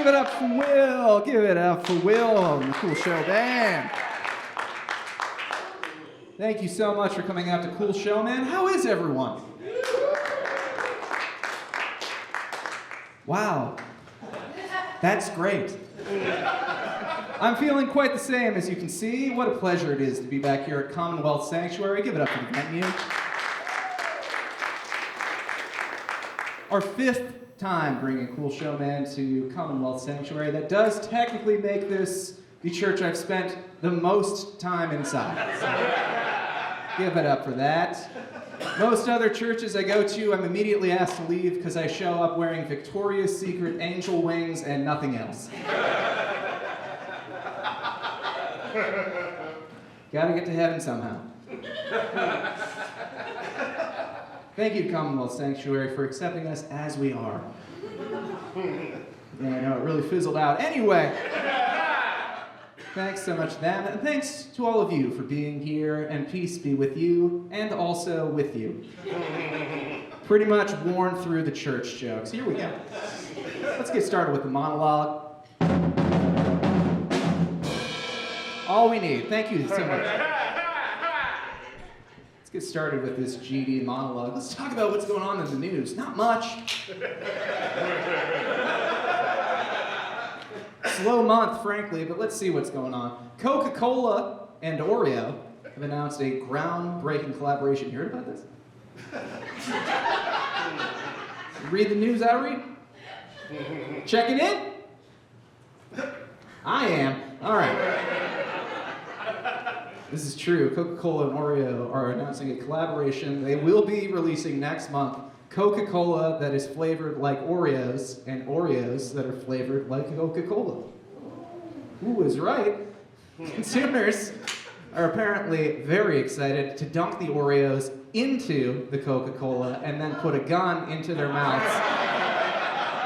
Give it up for Will. Give it up for Will and the Cool Show Band. Thank you so much for coming out to Cool Show, man. How is everyone? Wow. That's great. I'm feeling quite the same, as you can see. What a pleasure it is to be back here at Commonwealth Sanctuary. Give it up for the venue. Our fifth time bringing Cool Show Man to Commonwealth Sanctuary. That does technically make this the church I've spent the most time inside. So give it up for that. Most other churches I go to, I'm immediately asked to leave because I show up wearing Victoria's Secret angel wings and nothing else. Gotta get to heaven somehow. Thank you, Commonwealth Sanctuary, for accepting us as we are. Yeah, I know, it really fizzled out. Anyway, thanks so much to them, and thanks to all of you for being here, and peace be with you, and also with you. Pretty much worn through the church jokes. Here we go. Let's get started with the monologue. All we need. Thank you so much. Let's get started with this GD monologue. Let's talk about what's going on in the news. Not much. Slow month, frankly, but let's see what's going on. Coca-Cola and Oreo have announced a groundbreaking collaboration. You heard about this? You read the news I read? Checking in? I am. All right. This is true. Coca-Cola and Oreo are announcing a collaboration. They will be releasing next month Coca-Cola that is flavored like Oreos and Oreos that are flavored like Coca-Cola. Who was right? Consumers are apparently very excited to dunk the Oreos into the Coca-Cola and then put a gun into their mouths.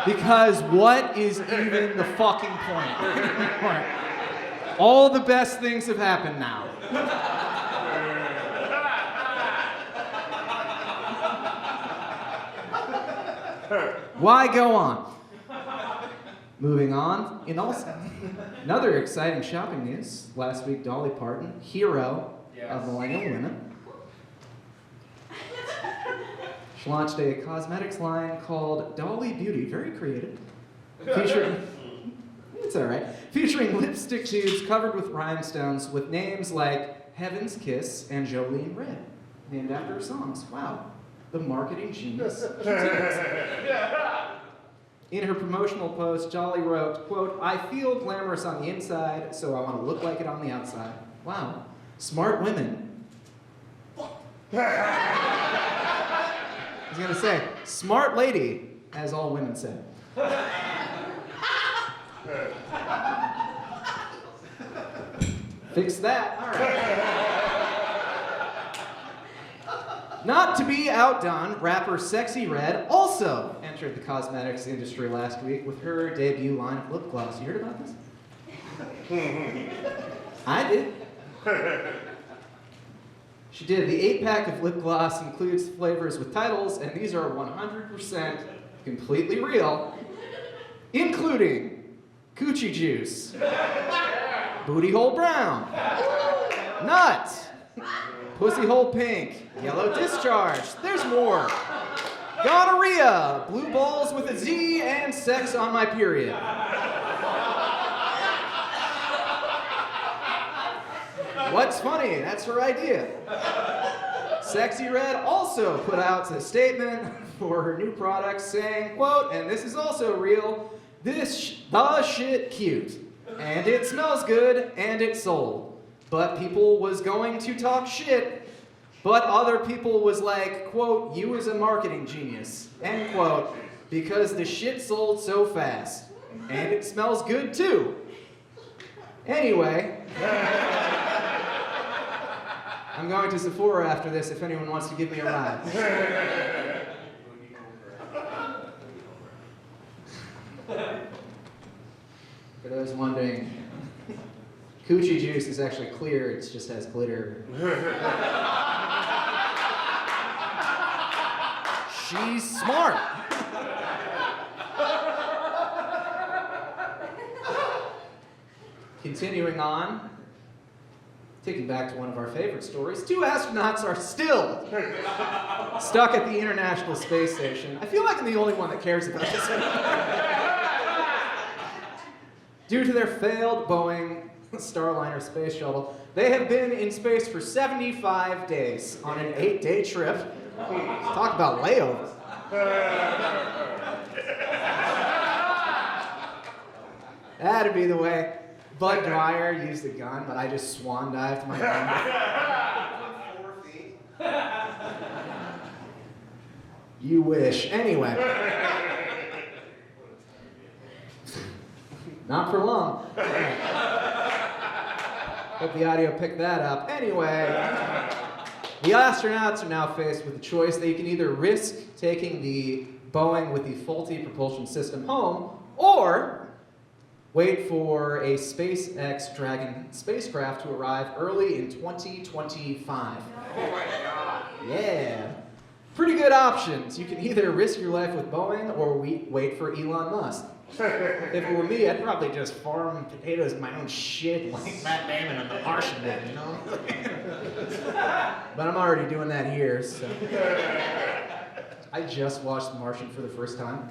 Because what is even the fucking point? All the best things have happened now. Why go on? Moving on, another exciting shopping news. Last week, Dolly Parton, hero of millennial women, she launched a cosmetics line called Dolly Beauty, very creative, it's all right, featuring lipstick tubes covered with rhinestones with names like Heaven's Kiss and Jolene Red, named after her songs. Wow. The marketing genius. In her promotional post, Dolly wrote, quote, "I feel glamorous on the inside, so I want to look like it on the outside." Wow. Smart women. I was going to say, smart lady, as all women say. Fix that. All right. Not to be outdone, rapper Sexy Red also entered the cosmetics industry last week with her debut line of lip gloss. You heard about this? I did. She did. The 8-pack of lip gloss includes flavors with titles, and these are 100% completely real, including Coochie Juice, Booty Hole Brown, Nut, Pussy Hole Pink, Yellow Discharge, there's more, Gonorrhea, Blue Balls with a Z, and Sex on My Period. What's funny? That's her idea. Sexy Red also put out a statement for her new product saying, quote, and this is also real, "This the shit cute, and it smells good, and it sold. But people was going to talk shit, but other people was like, quote, you was a marketing genius, end quote, because the shit sold so fast. And it smells good too. Anyway, I'm going to Sephora after this if anyone wants to give me a ride." For those wondering, Coochie Juice is actually clear, it just has glitter. She's smart. Continuing on, taking back to one of our favorite stories, 2 astronauts are still stuck at the International Space Station. I feel like I'm the only one that cares about this anymore. Due to their failed Boeing Starliner space shuttle, they have been in space for 75 days on an 8-day trip. Talk about layovers. That'd be the way. Bud Dwyer used a gun, but I just swan dived my gun. 4 feet. You wish. Anyway. Not for long. Hope the audio picked that up. Anyway, the astronauts are now faced with a choice. They can either risk taking the Boeing with the faulty propulsion system home, or wait for a SpaceX Dragon spacecraft to arrive early in 2025. Oh my God. Yeah. Pretty good options. You can either risk your life with Boeing or wait for Elon Musk. If it were me, I'd probably just farm potatoes in my own shit like Matt Damon and the Martian did, you know? But I'm already doing that here, so. I just watched The Martian for the first time.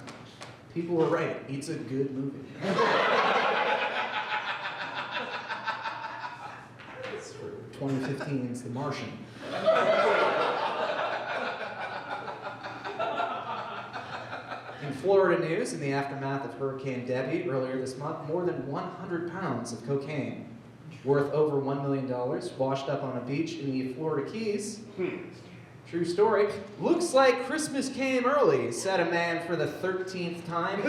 People were right. It's a good movie. It's for 2015's The Martian. In Florida news, in the aftermath of Hurricane Debbie earlier this month, more than 100 pounds of cocaine, worth over $1 million, washed up on a beach in the Florida Keys. True story. Looks like Christmas came early, said a man for the 13th time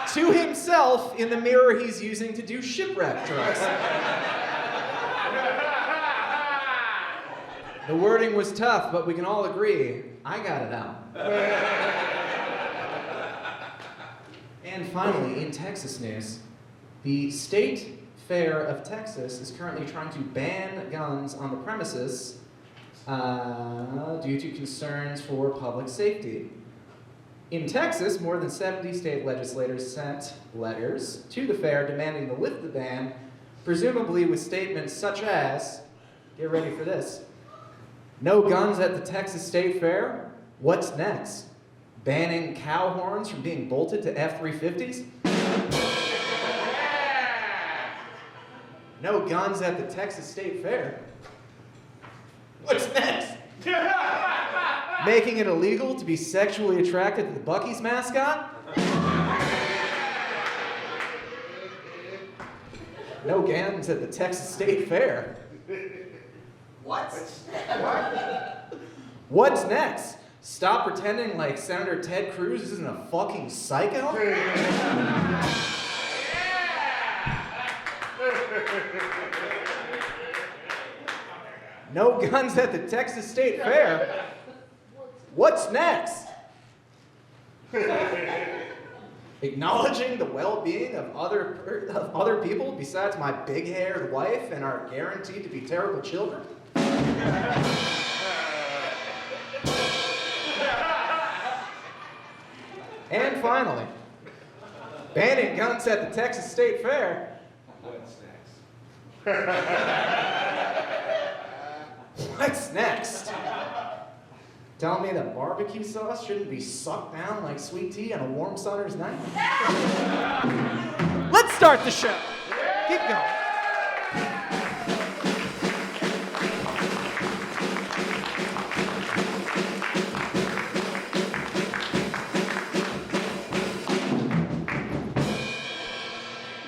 to himself in the mirror he's using to do shipwreck trucks. The wording was tough, but we can all agree, I got it out. And finally, in Texas news, the State Fair of Texas is currently trying to ban guns on the premises due to concerns for public safety. In Texas, more than 70 state legislators sent letters to the fair demanding to lift the ban, presumably with statements such as, get ready for this, no guns at the Texas State Fair? What's next? Banning cow horns from being bolted to F-350s? No guns at the Texas State Fair. What's next? Making it illegal to be sexually attracted to the Buc-ee's mascot? No guns at the Texas State Fair. What? What's next? Stop pretending like Senator Ted Cruz isn't a fucking psycho? No guns at the Texas State Fair. What's next? Acknowledging the well-being of other people besides my big-haired wife and our guaranteed to be terrible children? And finally, banning guns at the Texas State Fair. What's next? What's next? Tell me that barbecue sauce shouldn't be sucked down like sweet tea on a warm summer's night? Let's start the show. Keep going.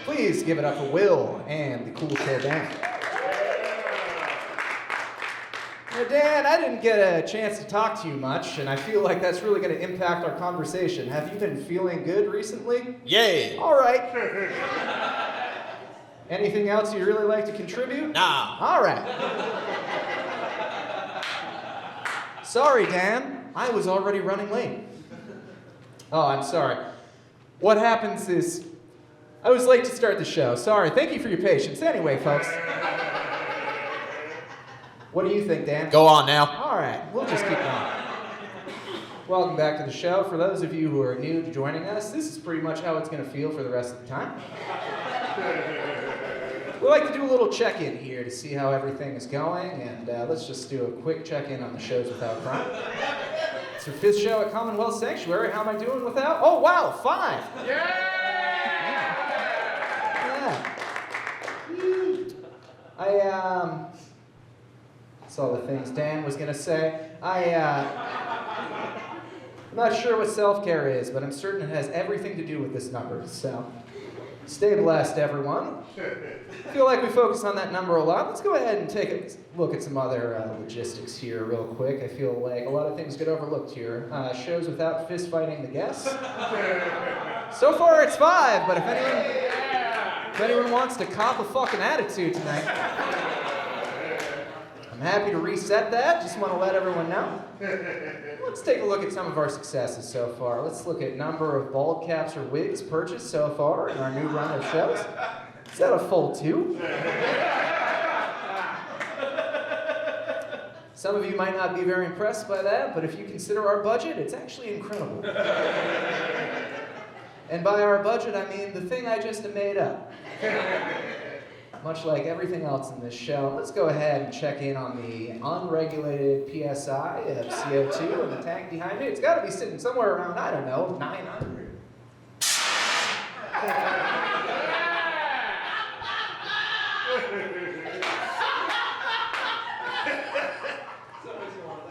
Please give it up for Will and the Cool Show Band. Now, Dan, I didn't get a chance to talk to you much, and I feel like that's really going to impact our conversation. Have you been feeling good recently? Yay! All right. Anything else you'd really like to contribute? Nah. All right. Sorry, Dan. I was already running late. Oh, I'm sorry. What happens is, I was late to start the show. Sorry. Thank you for your patience. Anyway, folks. What do you think, Dan? Go on now. All right. We'll just keep going. Welcome back to the show. For those of you who are new to joining us, this is pretty much how it's going to feel for the rest of the time. We like to do a little check-in here to see how everything is going, and let's just do a quick check-in on the shows without crime. It's your 5th show at Commonwealth Sanctuary. How am I doing without? Oh, wow, 5! Yeah! I saw the things Dan was going to say. I'm not sure what self-care is, but I'm certain it has everything to do with this number, so stay blessed, everyone. I feel like we focus on that number a lot. Let's go ahead and take a look at some other logistics here real quick. I feel like a lot of things get overlooked here. Shows without fist fighting the guests. So far it's 5, but if anyone wants to cop a fucking attitude tonight, I'm happy to reset that. Just want to let everyone know. Let's take a look at some of our successes so far. Let's look at number of bald caps or wigs purchased so far in our new run of shows. Is that a full 2? Some of you might not be very impressed by that, but if you consider our budget, it's actually incredible. And by our budget, I mean the thing I just made up. Much like everything else in this show, let's go ahead and check in on the unregulated PSI of CO2 in the tank behind me. It's got to be sitting somewhere around, I don't know, 900.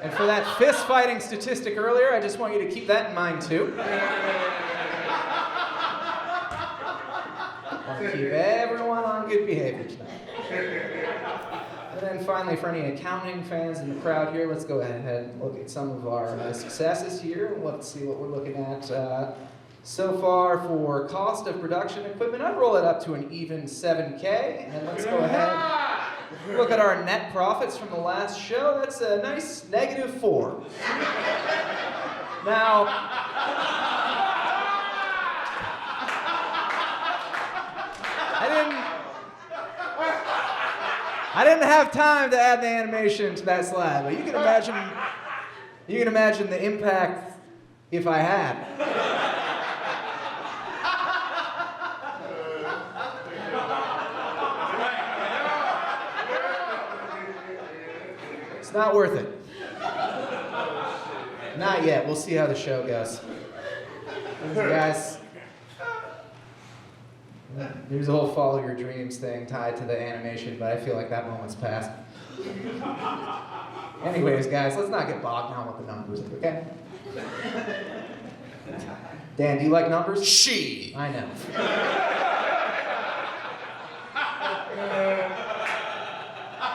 And for that fist-fighting statistic earlier, I just want you to keep that in mind, too. I want to keep everyone on good behavior tonight. And then finally, for any accounting fans in the crowd here, let's go ahead and look at some of our successes here. Let's see what we're looking at. So far for cost of production equipment, I'd roll it up to an even $7K. And let's go ahead and look at our net profits from the last show. That's a nice -4. Now, I didn't have time to add the animation to that slide, but you can imagine the impact if I had. It's not worth it. Not yet. We'll see how the show goes. Guys, there's a whole follow your dreams thing tied to the animation, but I feel like that moment's passed. Anyways, guys, let's not get bogged down with the numbers, okay? Dan, do you like numbers? She. I know.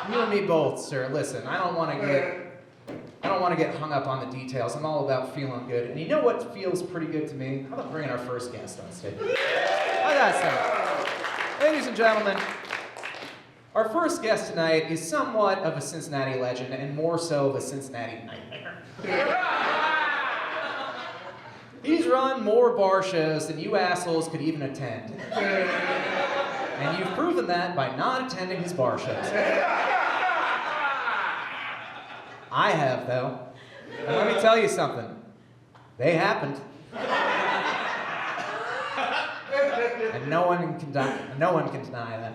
You and me both, sir. Listen, I don't want to get hung up on the details. I'm all about feeling good. And you know what feels pretty good to me? How about bringing our first guest on stage? How that sound? Ladies and gentlemen, our first guest tonight is somewhat of a Cincinnati legend and more so of a Cincinnati nightmare. He's run more bar shows than you assholes could even attend. And you've proven that by not attending his bar shows. I have, though. And let me tell you something. They happened. And no one can deny that.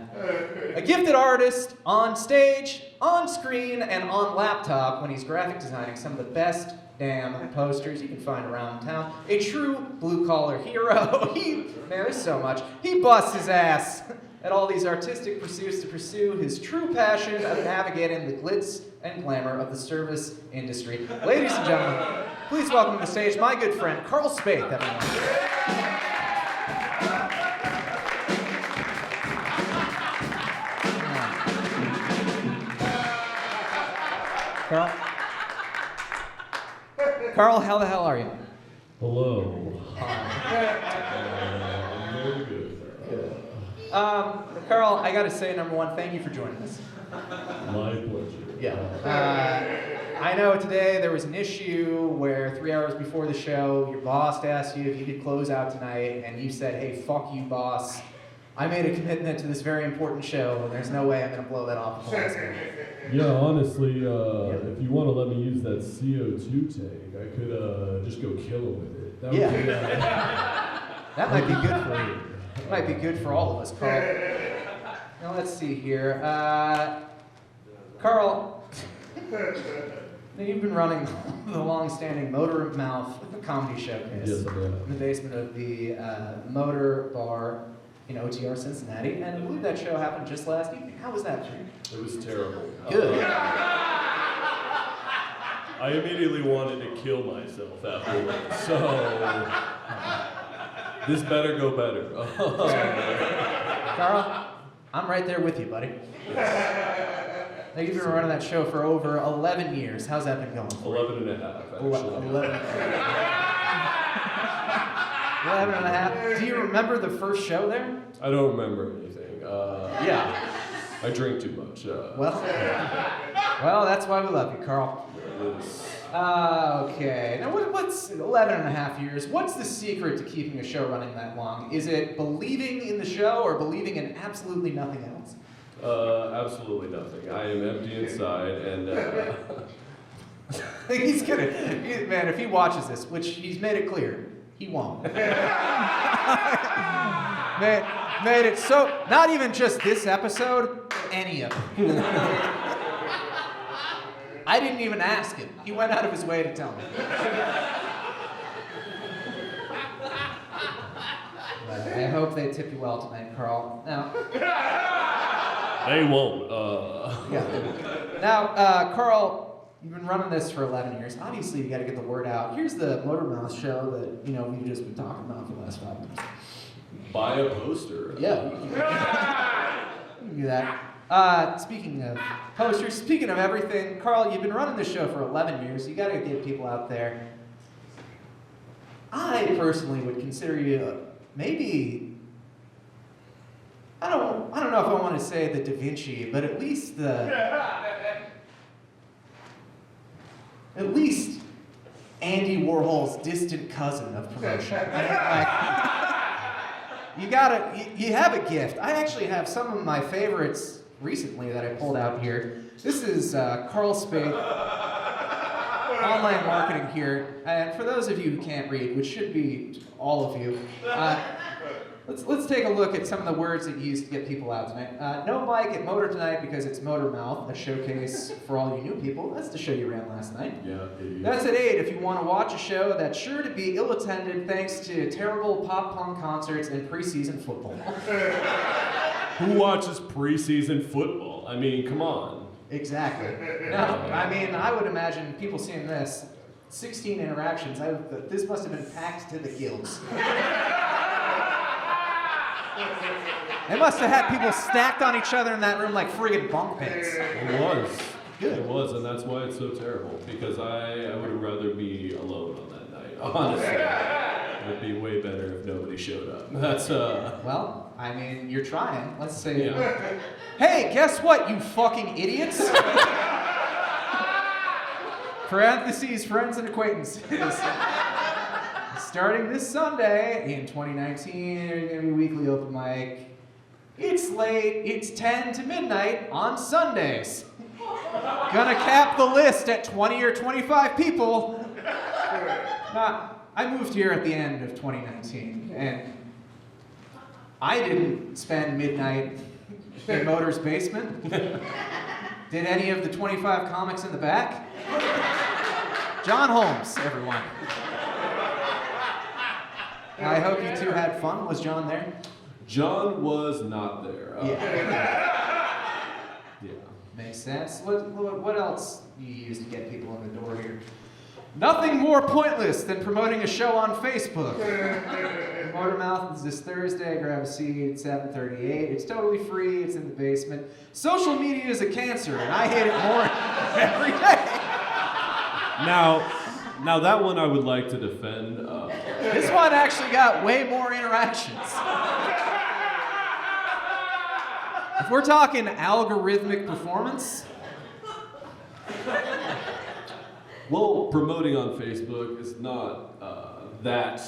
A gifted artist on stage, on screen, and on laptop when he's graphic designing some of the best damn posters you can find around town. A true blue-collar hero. Man, there's so much. He busts his ass at all these artistic pursuits to pursue his true passion of navigating the glitz and glamour of the service industry. Ladies and gentlemen, please welcome to the stage my good friend, Karl Spaeth, everyone. Karl, how the hell are you? Hello. Very good. Karl, I gotta say, number one, thank you for joining us. My pleasure. Yeah. I know today there was an issue where 3 hours before the show, your boss asked you if you could close out tonight, and you said, hey, fuck you, boss. I made a commitment to this very important show, and there's no way I'm going to blow that off at the last minute. Yeah, honestly, if you want to let me use that CO2 tank, I could just go kill him with it. That would be, that might be good for you. It might be good for all of us, Karl. Now let's see here. Karl, you've been running the long-standing Motor Mouth comedy showcase Yes, I have. in the basement of the Motor Bar in OTR Cincinnati, and I believe that show happened just last evening. How was that for you? It was terrible. Good. I immediately wanted to kill myself afterwards, so this better go better. Karl, I'm right there with you, buddy. Now, you've been running that show for over 11 years. How's that been going for you? 11 and a half, actually. 11 and a half. Do you remember the first show there? I don't remember anything. Yeah. I drink too much. Well, that's why we love you, Karl. Okay. Now, what's 11 and a half years? What's the secret to keeping a show running that long? Is it believing in the show or believing in absolutely nothing else? Absolutely nothing. I am empty inside, and He's gonna, man, if he watches this, which he's made it clear, he won't. Made it so, not even just this episode, any of them. I didn't even ask him. He went out of his way to tell me. But I hope they tip you well tonight, Karl. Now, they won't. yeah. Now, Karl, you've been running this for 11 years. Obviously, you got to get the word out. Here's the Motor Mouth show that we've just been talking about for the last 5 minutes. Buy a poster. Yeah, you can do that. Speaking of posters, speaking of everything, Karl, you've been running this show for 11 years. You got to get people out there. I personally would consider you maybe. I don't know if I want to say the Da Vinci, but at least Andy Warhol's distant cousin of promotion. You have a gift. I actually have some of my favorites recently that I pulled out here. This is Karl Spaeth, online marketing here. And for those of you who can't read, which should be all of you, let's take a look at some of the words that you used to get people out tonight. No mic at Motor tonight because it's Motor Mouth, a showcase for all you new people. That's the show you ran last night. Yeah, it is. That's at 8 if you want to watch a show that's sure to be ill-attended thanks to terrible pop-punk concerts and preseason football. Who watches preseason football? I mean, come on. Exactly. Now, I mean, I would imagine people seeing this, 16 interactions, this must have been packed to the gills. They must have had people stacked on each other in that room like friggin' bunk beds. It was. Good. It was, and that's why it's so terrible. Because I would rather be alone on that night. Honestly, it'd be way better if nobody showed up. That's Well, I mean, you're trying. Let's say. Yeah. Hey, guess what, you fucking idiots? Parentheses, friends and acquaintances. Starting this Sunday in 2019, there's going to be weekly open mic. It's late, it's 10 to midnight on Sundays. Gonna cap the list at 20 or 25 people. I moved here at the end of 2019, and I didn't spend midnight in Motor's basement. Did any of the 25 comics in the back? John Holmes, everyone. I hope you two had fun. Was John there? John was not there. Yeah. Makes sense. What else do you use to get people in the door here? Nothing more pointless than promoting a show on Facebook. Motormouth is this Thursday. Grab a seat at 7:38. It's totally free. It's in the basement. Social media is a cancer, and I hate it more every day. Now that one I would like to defend. This one actually got way more interactions. If we're talking algorithmic performance. Well, promoting on Facebook is not that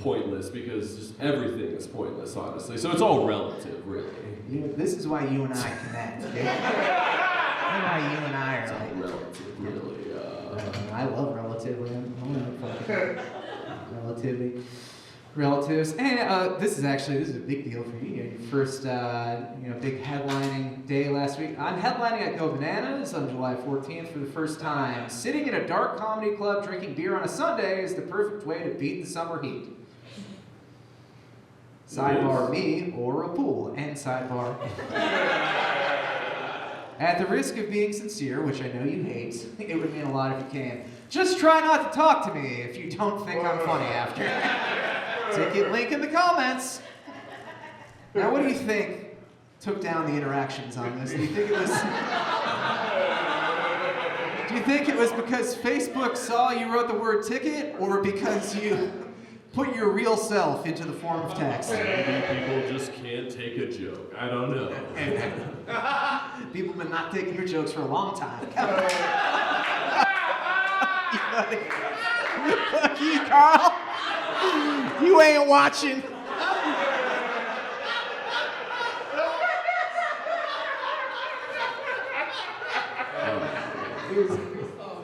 pointless because just everything is pointless, honestly. So it's all relative, really. This is why you and I connect. Dude. This is why you and I are It's all relative, really. I love relatively. Relativity. Relatives. And this is a big deal for you. Your first, big headlining day last week. I'm headlining at Go Bananas on July 14th for the first time. Sitting in a dark comedy club drinking beer on a Sunday is the perfect way to beat the summer heat. Sidebar me or a pool. And sidebar. At the risk of being sincere, which I know you hate, it would mean a lot if you came. Just try not to talk to me if you don't think I'm funny after. Ticket link in the comments. Now, what do you think took down the interactions on this? Do you think it was because Facebook saw you wrote the word ticket, or because you put your real self into the form of text? Maybe people just can't take a joke. I don't know. People have been not taking your jokes for a long time. Fuck you, Karl. You ain't watching.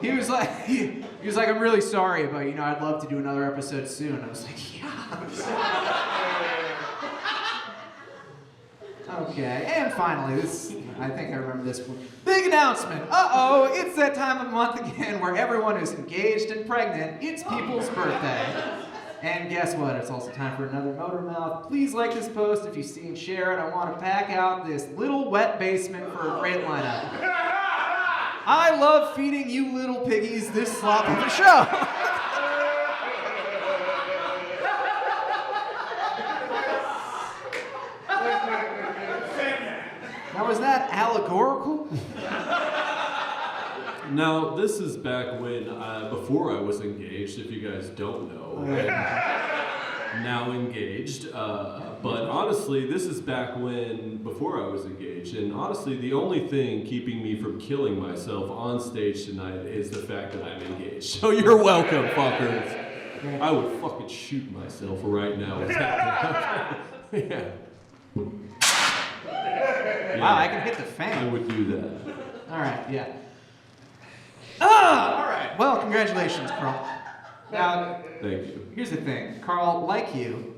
He was like, I'm really sorry, but I'd love to do another episode soon. I was like, yeah. Okay, and finally, I think I remember this one. Big announcement. Uh-oh, it's that time of month again where everyone is engaged and pregnant. It's people's birthday. And guess what? It's also time for another Motor Mouth. Please like this post if you see and share it. I want to pack out this little wet basement for a great lineup. I love feeding you little piggies this slop of a show. Now, was that allegorical? Now, this is back when, before I was engaged, if you guys don't know. Now engaged. But honestly, this is back when, before I was engaged. And honestly, the only thing keeping me from killing myself on stage tonight is the fact that I'm engaged. So you're welcome, fuckers. I would fucking shoot myself right now. Yeah. Wow, I can hit the fan. I would do that. All right, yeah. All right. Well, congratulations, Karl. Now, Thank you. here's the thing. Karl, like you,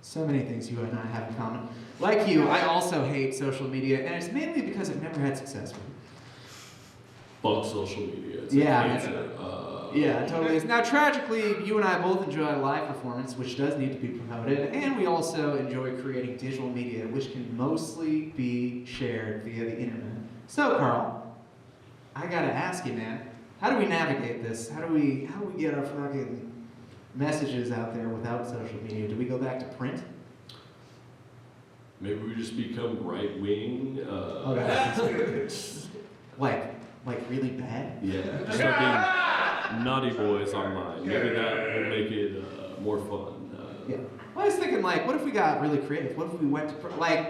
so many things you and I have in common. Like you, I also hate social media, and it's mainly because I've never had success with it. Fuck social media. It's Yeah. a cancer. Yeah, it totally is. Now, tragically, you and I both enjoy live performance, which does need to be promoted, and we also enjoy creating digital media, which can mostly be shared via the internet. So, Karl, I gotta ask you, man, how do we navigate this? How do we get our fucking messages out there without social media? Do we go back to print? Maybe we just become right wing. Like really bad? Yeah, just start being naughty boys online. Maybe that will make it more fun. Yeah. Well, I was thinking, what if we got really creative? What if we went to,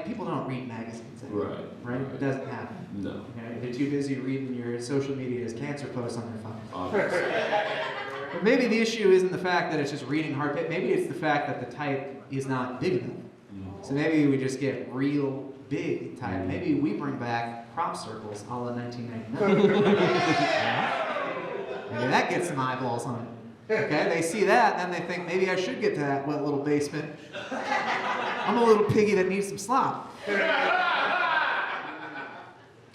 people don't read magazines anymore, right? It doesn't happen. No. Okay? They're too busy reading your social media's cancer posts on their phone. Obviously. Or maybe the issue isn't the fact that it's just reading hard, maybe it's the fact that the type is not big enough. So maybe we just get real big type. Maybe we bring back crop circles a la 1999. Maybe that gets some eyeballs on it. Okay, they see that, then they think, maybe I should get to that wet little basement. I'm a little piggy that needs some slop.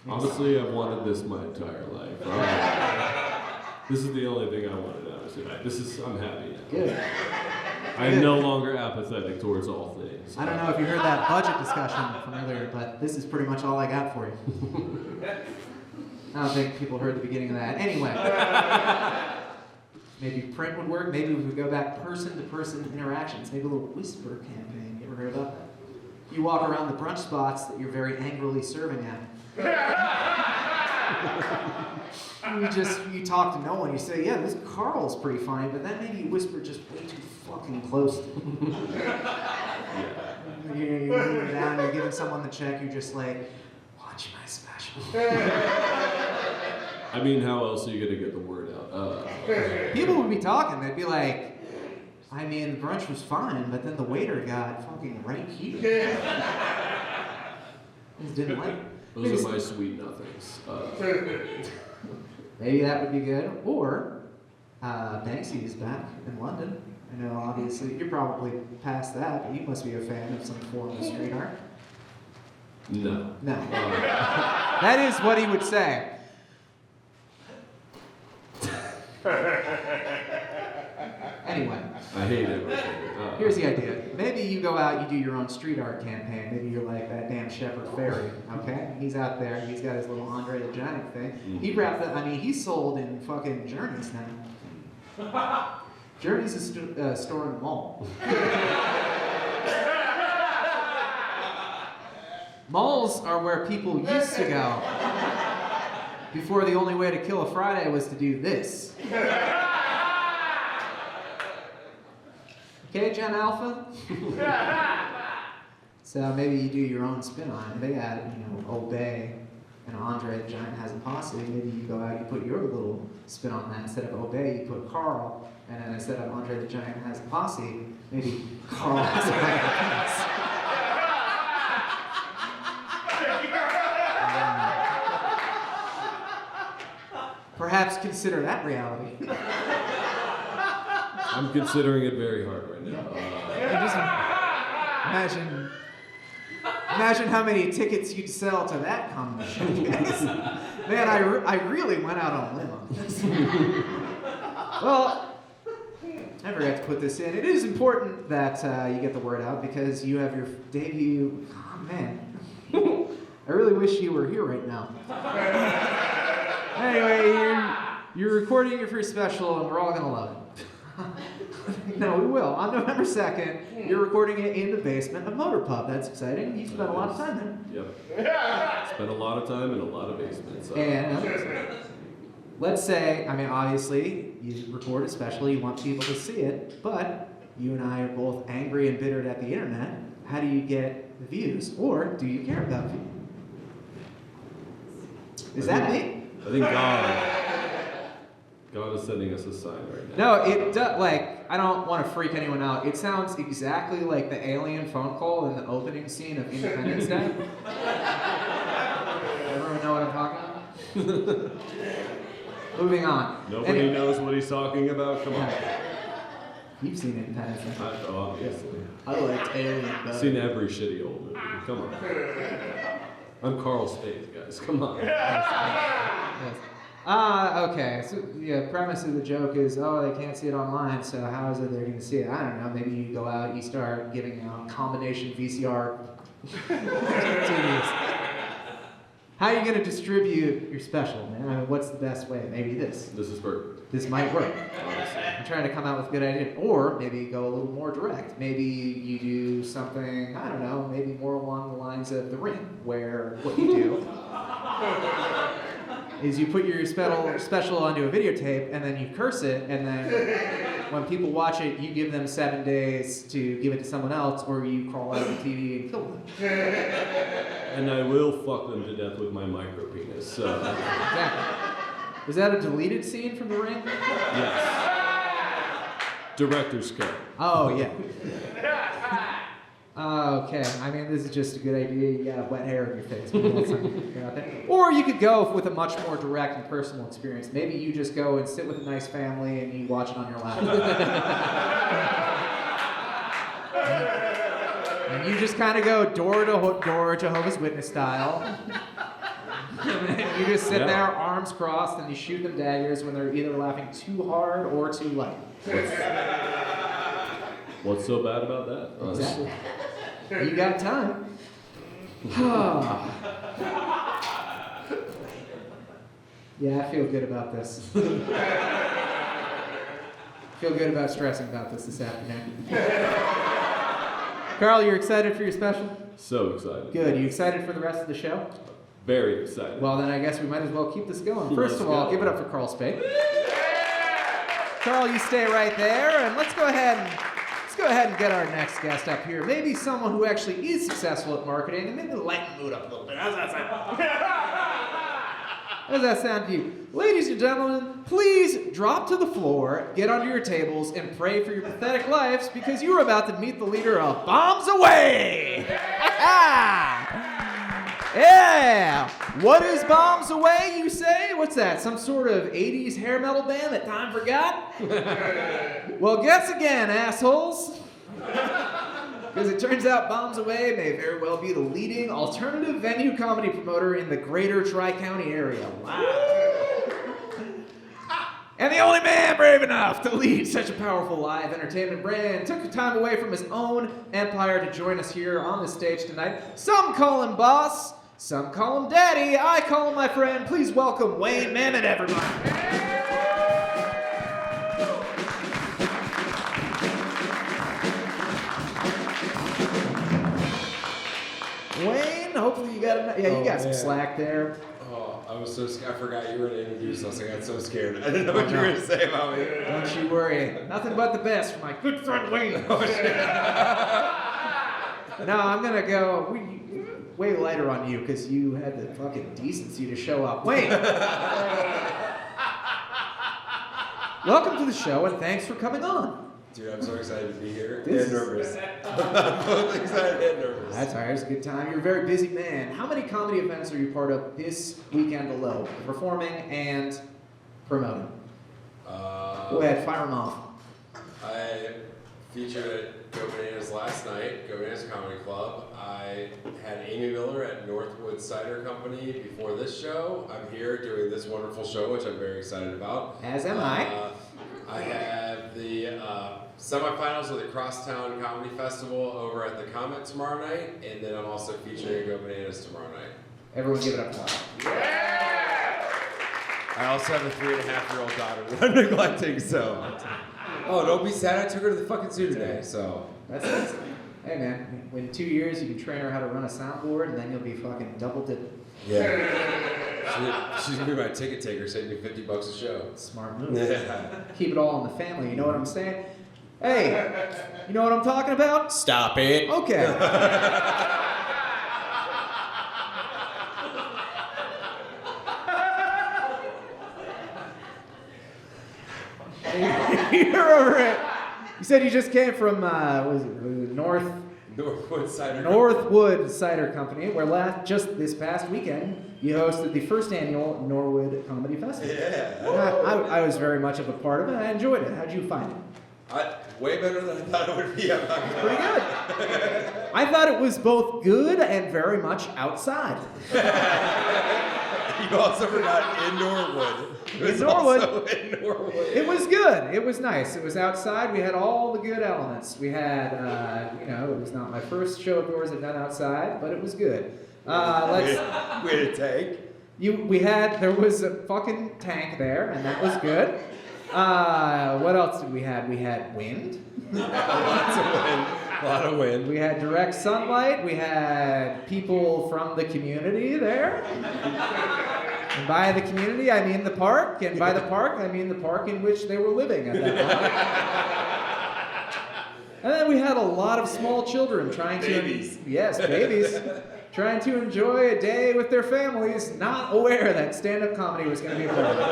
Honestly, I've wanted this my entire life. This is the only thing I wanted out of tonight. I'm happy now. Good. I'm no longer apathetic towards all things. I don't know if you heard that budget discussion from earlier, but this is pretty much all I got for you. I don't think people heard the beginning of that. Anyway. Maybe print would work. Maybe we would go back person-to-person interactions. Maybe a little whisper campaign. You ever heard about that? You walk around the brunch spots that you're very angrily serving at. You talk to no one. You say, yeah, this Karl's pretty funny, but then maybe you whisper just way too fucking close to him. You're moving down, you're giving someone the check, you're just like, watch my special. I mean, how else are you going to get the word out? People would be talking. They'd be like, I mean, the brunch was fine, but then the waiter got fucking right here. Just didn't like it. Those are my sweet nothings. Maybe that would be good. Or Banksy is back in London. I know, obviously, you're probably past that, but you must be a fan of some form of street art. No. No. That is what he would say. Anyway. I hate everything. Here's the idea. Maybe you go out, you do your own street art campaign. Maybe you're like that damn Shepherd Ferry, okay? He's out there, he's got his little Andre the Giant thing. He wrapped that, he's sold in fucking Journeys now. Journeys is store in the mall. Malls are where people used to go before the only way to kill a Friday was to do this. Okay, Gen Alpha? So maybe you do your own spin on it. They got, Obey and Andre the Giant has a posse. Maybe you go out, you put your little spin on that. Instead of Obey, you put Karl. And then instead of Andre the Giant has a posse, maybe Karl has a posse. Perhaps consider that reality. I'm considering it very hard right now. Just imagine how many tickets you'd sell to that comedy show, guys. Man, I really went out on a limb on this. Well, I forgot to put this in. It is important that you get the word out because you have your debut. Oh, man. I really wish you were here right now. Anyway, you're recording your first special and we're all going to love it. No, we will. On November 2nd, you're recording it in the basement of Motor Pub. That's exciting. You spent a lot of time there. Yep. Spent a lot of time in a lot of basements. And let's say, obviously, you record a special, you want people to see it, but you and I are both angry and bitter at the internet. How do you get the views? Or do you care about views? Is that me? I think God is sending us a sign right now. No, it does. I don't want to freak anyone out. It sounds exactly like the alien phone call in the opening scene of Independence Day. Everyone know what I'm talking about? Moving on. Nobody knows what he's talking about? Come on. You've seen Independence Day. Obviously. I liked Alien better. I've seen every shitty old movie. Come on. I'm Karl Spaeth, guys. Come on. Yes. Okay. So the premise of the joke is, they can't see it online, so how is it they're going to see it? I don't know. Maybe you go out, you start giving out combination VCR TVs. How are you going to distribute your special, man? What's the best way? Maybe this. This is perfect. This might work. Honestly. I'm trying to come out with good ideas. Or maybe you go a little more direct. Maybe you do something, I don't know, maybe more along the lines of The Ring, where what you do is you put your special onto a videotape and then you curse it, and then when people watch it, you give them 7 days to give it to someone else, or you crawl out of the TV and kill them. And I will fuck them to death with my micro penis. So. Exactly. Is that a deleted scene from The Ring? Yes. Director's cut. Oh, yeah. Okay, this is just a good idea. You got wet hair in your face. Or you could go with a much more direct and personal experience. Maybe you just go and sit with a nice family and you watch it on your laptop. And you just kind of go door to door, Jehovah's Witness style. You just sit there, arms crossed, and you shoot them daggers when they're either laughing too hard or too light. What's so bad about that? Exactly. You got time. Yeah, I feel good about this. Feel good about stressing about this afternoon. Karl, you're excited for your special? So excited. Good. You excited for the rest of the show? Very excited. Well, then I guess we might as well keep this going. First of all, give it up for Karl Spaeth. Karl, you stay right there, and let's go ahead and get our next guest up here. Maybe someone who actually is successful at marketing, and maybe lighten the mood up a little bit. How's that sound? How does that sound to you? Ladies and gentlemen, please drop to the floor, get under your tables, and pray for your pathetic lives because you are about to meet the leader of Bombs Away! Yeah! What is Bombs Away, you say? What's that? Some sort of 80s hair metal band that time forgot? Well, guess again, assholes. Because it turns out Bombs Away may very well be the leading alternative venue comedy promoter in the greater Tri-County area. Wow. And the only man brave enough to lead such a powerful live entertainment brand took time away from his own empire to join us here on the stage tonight. Some call him boss, some call him daddy, I call him my friend. Please welcome Wayne Memmott, everybody. Wayne, hopefully you got you got some slack there. Oh, I was so scared. I forgot you were going to introduce us. I got so scared. I didn't know what you were going to say about me. Don't you worry. Nothing but the best for my good friend Wayne. No, I'm going to go way lighter on you because you had the fucking decency to show up. Wayne! Welcome to the show and thanks for coming on. Dude, I'm so excited to be here. And nervous. I'm both excited and nervous. That's all right. It's a good time. You're a very busy man. How many comedy events are you part of this weekend alone? Performing and promoting. Go ahead, fire them off. I featured at Go Bananas last night, Go Bananas Comedy Club. I had Amy Miller at Northwood Cider Company before this show. I'm here doing this wonderful show, which I'm very excited about. As am I. I have the semifinals of the Crosstown Comedy Festival over at the Comet tomorrow night, and then I'm also featuring Go Bananas tomorrow night. Everyone give it up loud. Yeah! I also have a 3.5-year-old daughter that I'm neglecting, so. Oh, don't be sad. I took her to the fucking zoo today, so. That's hey man, in 2 years you can train her how to run a soundboard, and then you'll be fucking double dipping. Yeah. She's gonna be my ticket taker, saving me $50 a show. Smart move. Yeah. Keep it all in the family. You know what I'm saying? Hey, you know what I'm talking about? Stop it. Okay. You're over it. You said you just came from was it Northwood Cider Northwood Cider Company, where just this past weekend you hosted the first annual Norwood Comedy Festival. Yeah. I was very much of a part of it. I enjoyed it. How'd you find it? Way better than I thought it would be. Pretty good. I thought it was both good and very much outside. You also forgot in Norwood. In Norwood. In Norwood. It was good. It was nice. It was outside. We had all the good elements. We had, it was not my first show outdoors I've done outside, but it was good. We had a tank. There was a fucking tank there, and that was good. What else did we have? We had wind. Lots of wind. A lot of wind. We had direct sunlight. We had people from the community there. And by the community, I mean the park. And by the park, I mean the park in which they were living at that point. And then we had a lot of small children trying to... Babies. Yes, babies. Trying to enjoy a day with their families, not aware that stand-up comedy was going to be a part of it.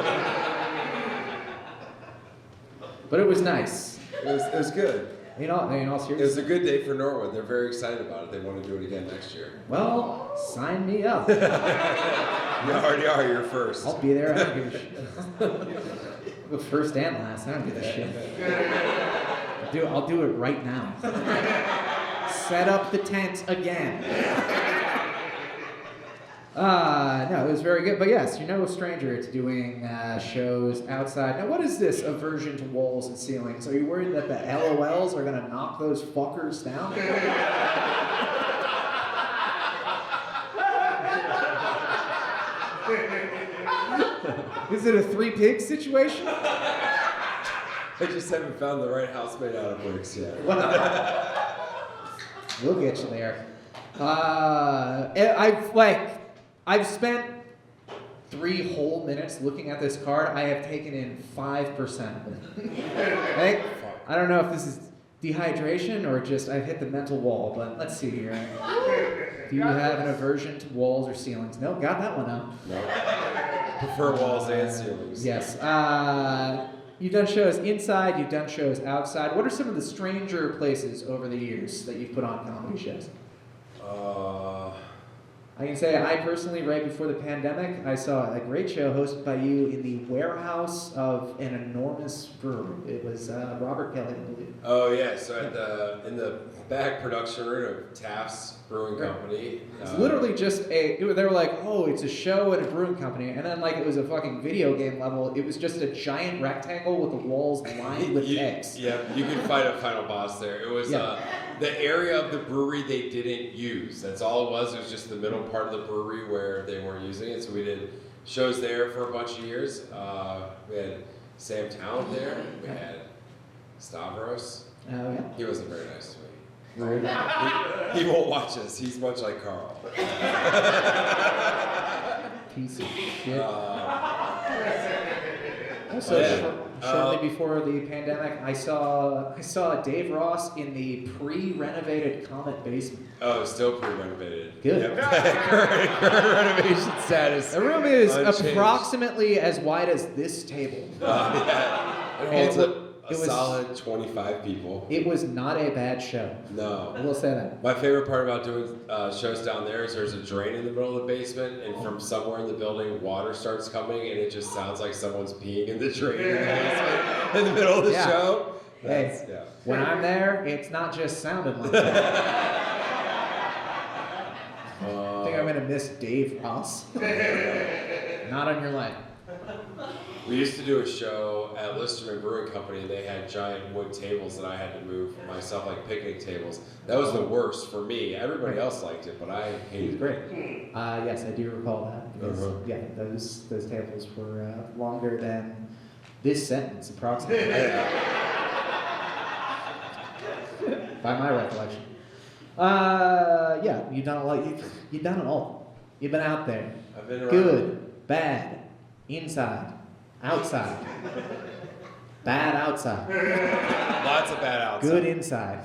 But it was nice. It was good. You know, It was a good day for Norwood. They're very excited about it. They want to do it again next year. Well, sign me up. You already are. You're first. I'll be there. I don't give a shit. The first and last. I don't give a shit. I'll do it right now. Set up the tent again. No, it was very good. But yes, you're no stranger to doing shows outside. Now, what is this aversion to walls and ceilings? Are you worried that the LOLs are going to knock those fuckers down? Is it a Three Pigs situation? I just haven't found the right house made out of bricks yet. We'll get you there. I've spent 3 whole minutes looking at this card. I have taken in 5% of it. I don't know if this is dehydration or just I've hit the mental wall, but let's see here. Do you have an aversion to walls or ceilings? No, got that one out. No. Prefer walls and ceilings. Yes. You've done shows inside, you've done shows outside. What are some of the stranger places over the years that you've put on comedy shows? I can say I personally, right before the pandemic, I saw a great show hosted by you in the warehouse of an enormous brewery. It was Robert Kelly, I believe. Oh yeah, so in the back production room of Taft's Brewing Company. It's literally just they were like, oh, it's a show at a brewing company, and then like it was a fucking video game level. It was just a giant rectangle with the walls lined with eggs. Yeah, you could fight a final boss there. It was the area of the brewery they didn't use. That's all it was. It was just the middle part of the brewery where they weren't using it. So we did shows there for a bunch of years. We had Sam Talent there. We had Stavros. Oh yeah. He wasn't very nice to me. Right. He won't watch us. He's much like Karl. Piece of shit. Yeah. Shortly before the pandemic, I saw Dave Ross in the pre-renovated Comet basement. Oh, still pre-renovated. Good. Yep. current renovation status. The room is Unchanged. approximately as wide as this table. Yeah. It holds a solid 25 people. It was not a bad show. No. I will say that. My favorite part about doing shows down there is there's a drain in the middle of the basement, and from somewhere in the building, water starts coming, and it just sounds like someone's peeing in the drain in the basement in the middle of the show. Hey, when I'm there, it's not just sounding like that. I think I'm gonna miss Dave Ross. Not on your life. We used to do a show at Listerman Brewing Company, and they had giant wood tables that I had to move for myself, like picnic tables. That was the worst for me. Everybody else liked it, but I hated it. Great. Yes, I do recall that. Because, yeah, those tables were longer than this sentence, approximately. By my recollection. Yeah, you've done a lot. You've done it all. You've been out there. I've been around. Good, bad, inside, outside. Bad outside. Lots of bad outside. Good inside.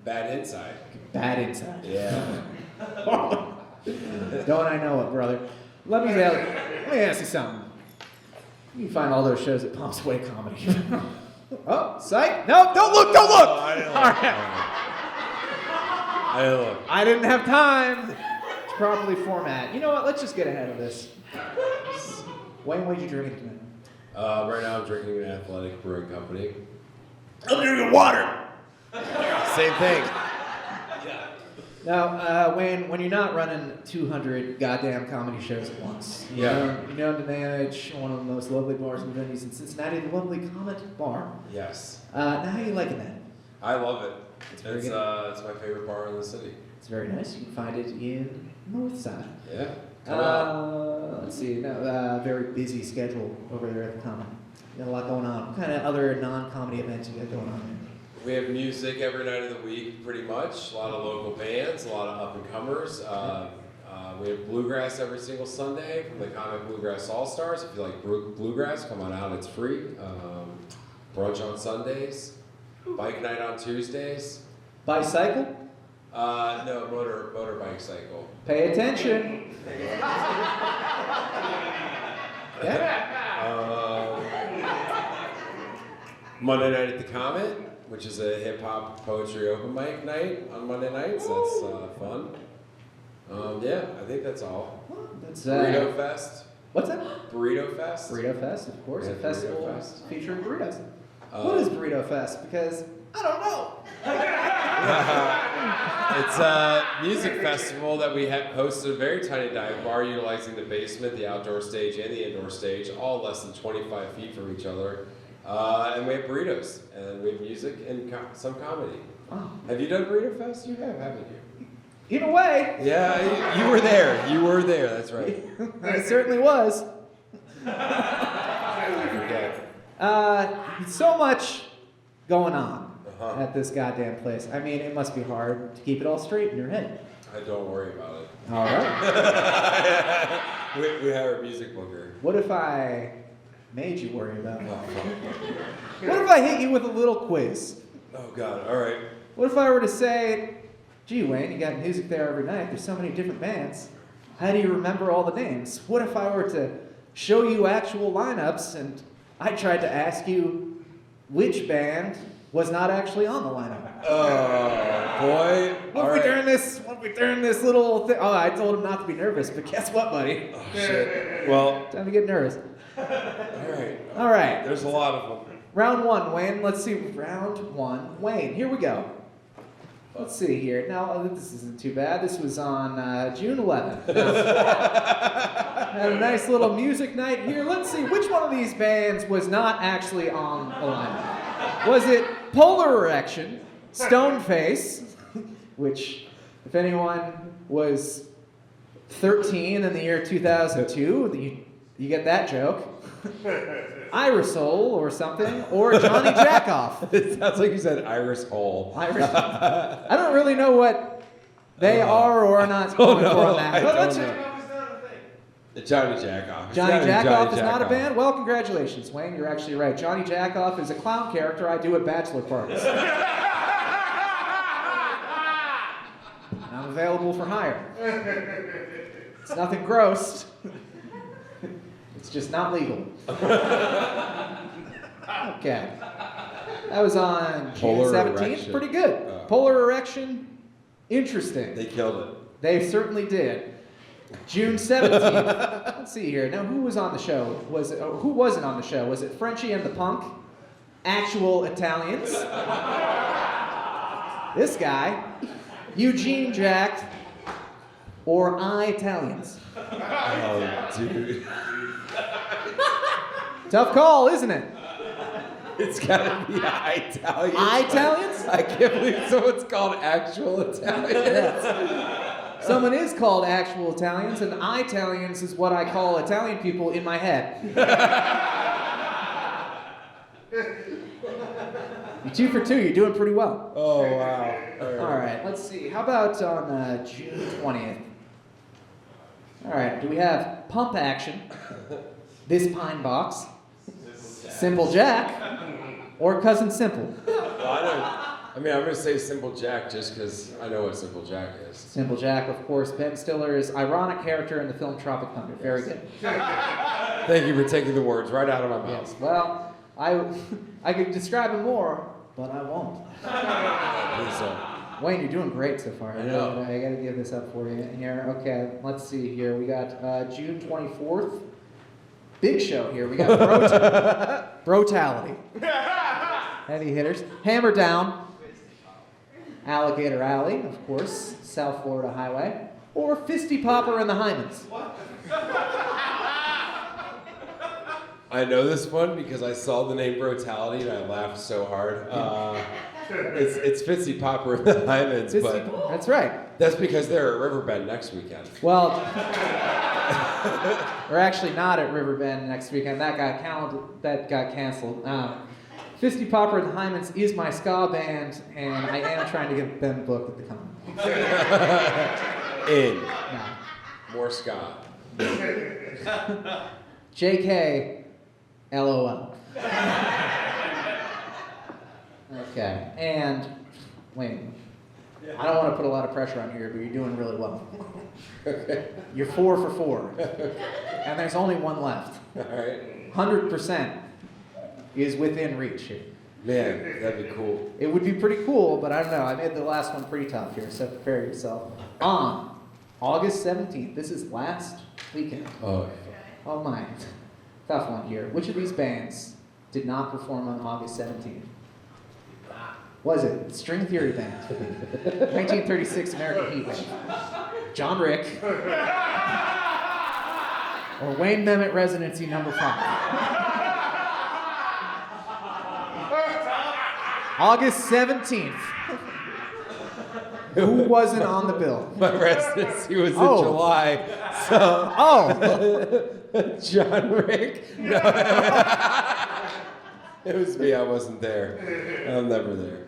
Bad inside. Bad inside. Yeah. Don't I know it, brother? Let me ask you something. You can find all those shows at Palms Way Comedy. Oh, psych! No, don't look! Don't look! I didn't look. All right. I didn't look. I didn't have time to properly format. You know what? Let's just get ahead of this. Wayne, what are you drinking tonight? Right now I'm drinking an Athletic Brewing Company. I'm drinking water. Same thing. Now, Wayne, when you're not running 200 goddamn comedy shows at once, you know to manage one of the most lovely bars and venues in Cincinnati, the lovely Comet Bar. Yes. Now, how are you liking that? I love it. It's It's my favorite bar in the city. It's very nice. You can find it in Northside. Yeah. Come on. Let's see. No, very busy schedule over there at the Comet. Got a lot going on. What kind of other non-comedy events you got going on there? We have music every night of the week, pretty much. A lot of local bands, a lot of up-and-comers. We have bluegrass every single Sunday from the Comic Bluegrass All-Stars. If you like bluegrass, come on out. It's free. Brunch on Sundays. Bike night on Tuesdays. Bicycle? No, motorbike cycle. Pay attention. Yeah. Monday night at the Comet, which is a hip-hop poetry open mic night on Monday nights. That's fun. Yeah, I think that's all. That's Burrito Fest. What's that? Burrito Fest. Burrito Fest, of course, Yeah, a festival Burrito Fest. featuring burritos. What is Burrito Fest? Because I don't know. It's a music festival that we hosted a very tiny dive bar utilizing the basement, the outdoor stage, and the indoor stage, all less than 25 feet from each other. And we have burritos, and we have music and some comedy. Wow. Have you done Burrito Fest? You have, haven't you? In a way. Yeah, you were there. You were there, that's right. I certainly was. I forget. So much going on Uh-huh. at this goddamn place. I mean, it must be hard to keep it all straight in your head. Don't worry about it. All right. We have our music booker. What if I made you worry about it? Oh, What if I hit you with a little quiz? God, all right. What if I were to say, gee, Wayne, you got music there every night. There's so many different bands. How do you remember all the names? What if I were to show you actual lineups and I tried to ask you which band was not actually on the lineup. Oh, boy. What if we turn this little thing? Oh, I told him not to be nervous, but guess what, buddy? Oh, shit. Well, Time to get nervous. all All right. There's a lot of them. Round one, Wayne. Let's see. Round one, Wayne. Here we go. Let's see here. Now, this isn't too bad. This was on June 11th. Had a nice little music night here. Let's see. Which one of these bands was not actually on the lineup? Was it Polar Erection, Stoneface, which, if anyone was 13 in the year 2002, you get that joke. Irisol or something, or Johnny Jackoff. It sounds like you said Iris Hole. I don't really know what they are or are not going for on that. But let's Johnny Jackoff. Johnny Jackoff is not a band? Well, congratulations, Wayne. You're actually right. Johnny Jackoff is a clown character I do at bachelor parties. I'm available for hire. It's nothing gross. It's just not legal. Okay. That was on June Polar 17th. Erection. Pretty good. Polar Erection, interesting. They killed it. They certainly did. June 17th. Let's see here. Now, who was on the show? Who wasn't on the show? Was it Frenchie and the Punk? Actual Italians? This guy? Eugene Jack? Or I Italians? Oh, dude. Tough call, isn't it? It's gotta be Italians. Italians? I can't believe someone's called actual Italians. Someone is called actual Italians, and Italians is what I call Italian people in my head. You're 2 for 2. You're doing pretty well. Oh, wow. All right, let's see. How about on June 20th? All right, do we have Pump Action, This Pine Box, Simple Jack, or Cousin Simple? Well, I'm going to say Simple Jack just because I know what Simple Jack is. Simple Jack, of course, Ben Stiller's ironic character in the film Tropic Thunder. Very good. Thank you for taking the words right out of my mouth. Yes, well, I could describe him more, but I won't. Please, Wayne, you're doing great so far. I know. I gotta give this up for you here. Okay, let's see here. We got June 24th. Big show here. We got Brutality. Heavy hitters. Hammer Down. Alligator Alley, of course. South Florida Highway. Or Fisty Popper and the Hymens. I know this one because I saw the name Brutality and I laughed so hard. It's Fitzy Popper and the Hymens, but That's right. that's because they're at Riverbend next weekend. Well, we're actually not at Riverbend next weekend. That got canceled. Fisty Popper and the Hymens is my ska band, and I am trying to get them booked at the Commonwealth. In. No. More ska. JK, LOL. Okay, and wait. I don't want to put a lot of pressure on you here, but you're doing really well. You're 4 for 4, and there's only one left. All right. 100% is within reach here. Man, that'd be cool. It would be pretty cool, but I don't know. I made the last one pretty tough here, so prepare yourself. On August 17th, this is last weekend. Oh, Oh my, tough one here. Which of these bands did not perform on August 17th? Was it String Theory Band, 1936 American Heat Wave, John Rick, or Wayne Memmott Residency No. 5? August 17th. Who wasn't on the bill? my residency was in Oh. July, so Oh, John Rick. No. It was me. I wasn't there. I'm never there.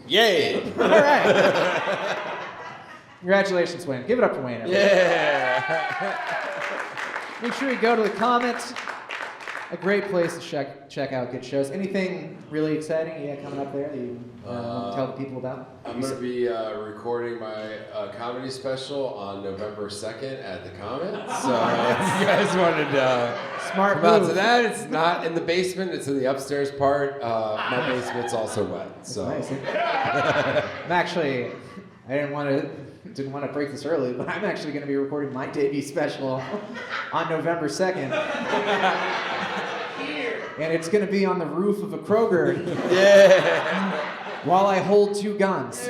Yay! all right. Congratulations, Wayne. Give it up for Wayne. Everybody. Yeah. Make sure you go to the comments a great place to check out good shows. Anything really exciting you got coming up there that you want to tell the people about? I'm going to be recording my comedy special on November 2nd at the Common. So if you guys wanted to Smart come out move. to that, it's not in the basement, it's in the upstairs part. My basement's also wet. So. Nice. I'm actually, I didn't want to break this early, but I'm actually going to be recording my debut special on November 2nd. And it's going to be on the roof of a Kroger. Yeah. While I hold 2 guns.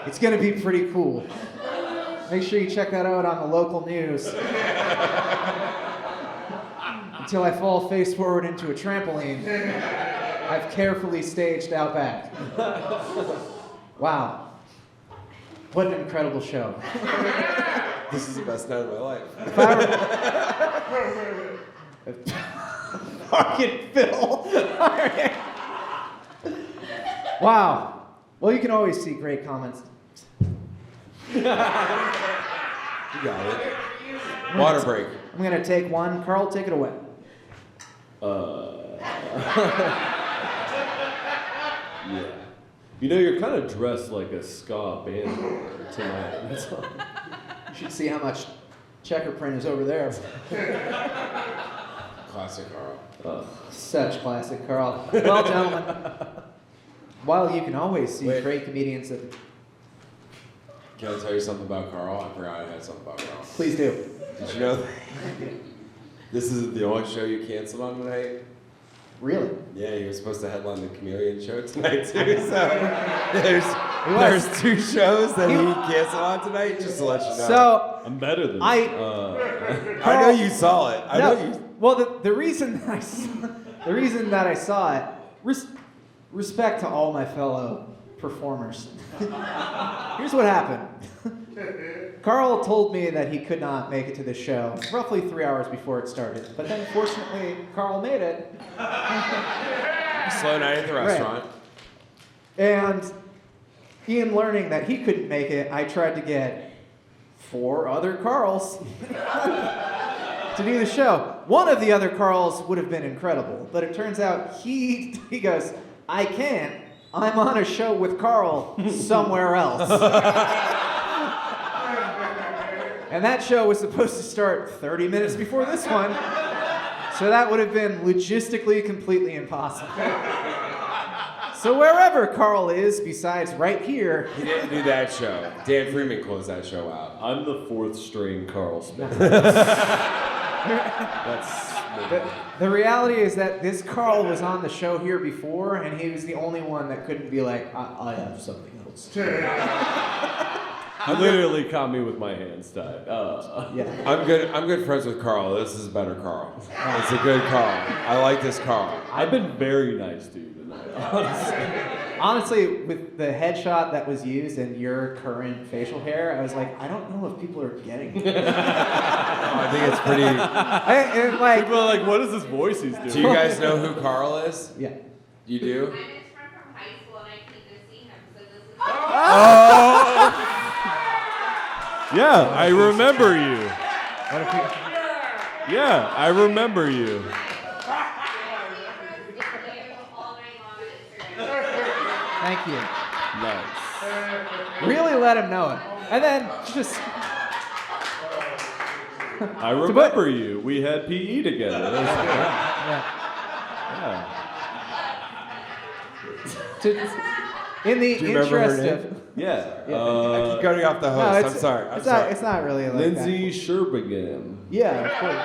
It's going to be pretty cool. Make sure you check that out on the local news. Until I fall face forward into a trampoline, I've carefully staged out back. Wow. What an incredible show. This is the best night of my life. Fucking Phil. Wow. Well, you can always see great comments. You got it. Water break. I'm going to take one. Karl, take it away. Yeah. You know, you're kind of dressed like a ska band member tonight. You should see how much checker print is over there. Classic Karl. Such classic Karl. Well, gentlemen, while you can always see great comedians that... Can I tell you something about Karl? I forgot I had something about Karl. Please do. Did you know that this is the only show you canceled on tonight? Really? Yeah, he was supposed to headline the Chameleon show tonight too. So there's 2 shows that he canceled on tonight. Just to let you know. So I'm better than I know you saw it. I know you. Well, the reason that I saw it, respect to all my fellow performers. Here's what happened. Karl told me that he could not make it to the show roughly 3 hours before it started. But then, fortunately, Karl made it. Slow night at the restaurant. Right. And in learning that he couldn't make it, I tried to get 4 other Karls to do the show. One of the other Karls would have been incredible, but it turns out he goes, I can't. I'm on a show with Karl somewhere else. And that show was supposed to start 30 minutes before this one, so that would have been logistically completely impossible. So wherever Karl is, besides right here... He didn't do that show. Dan Freeman closed that show out. I'm the 4th string Karl Spaeth. The reality is that this Karl was on the show here before, and he was the only one that couldn't be like, I have something else. I literally caught me with my hands tied. Yeah. I'm good friends with Karl. This is better Karl. It's a good Karl. I like this Karl. I've been very nice to you tonight, honestly. Honestly, with the headshot that was used and your current facial hair, I was like, I don't know if people are getting it. I think it's pretty... People are like, what is this voice he's doing? Do you guys know who Karl is? Yeah. You do? I'm his friend from high school and I came to see him, so this is... Yeah, I remember you. Yeah, I remember you. Thank you. Nice. Really let him know it. And then just... I remember you. We had PE together. That was good. In the Do you remember her interest name? of... Yeah. I keep cutting off the host. I'm sorry. It's not really like Lindsay that. Sherbingham. Yeah, of course.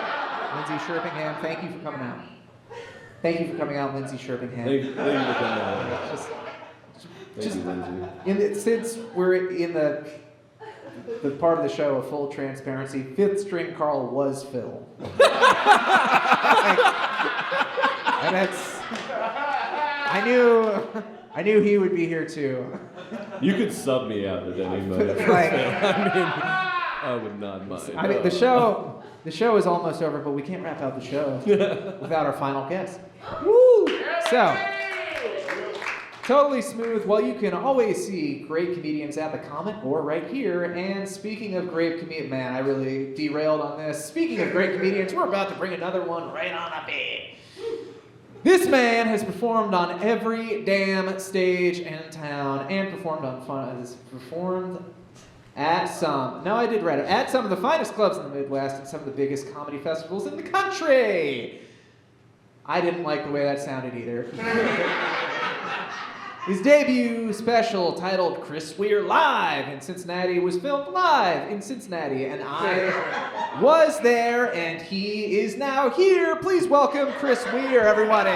Lindsay Sherbingham, thank you for coming out. Thank you for coming out, Lindsay Sherbingham. Thank you for coming out. Just Thank you, Lindsay. since we're in the part of the show of full transparency, 5th string Karl was Phil. And that's... I knew he would be here too. You could sub me out at any moment. Like, I would not mind. I mean, the show is almost over, but we can't wrap out the show without our final guest. Woo! So, Totally smooth. Well, you can always see great comedians at the Comet or right here. And speaking of great comedians, man, I really derailed on this. Speaking of great comedians, we're about to bring another one right on up in. This man has performed on every damn stage in town and performed at some, no, I did read it, at some of the finest clubs in the Midwest and some of the biggest comedy festivals in the country. I didn't like the way that sounded either. His debut special, titled Chris Weir Live in Cincinnati, was filmed live in Cincinnati, and I was there, and he is now here. Please welcome Chris Weir, everybody.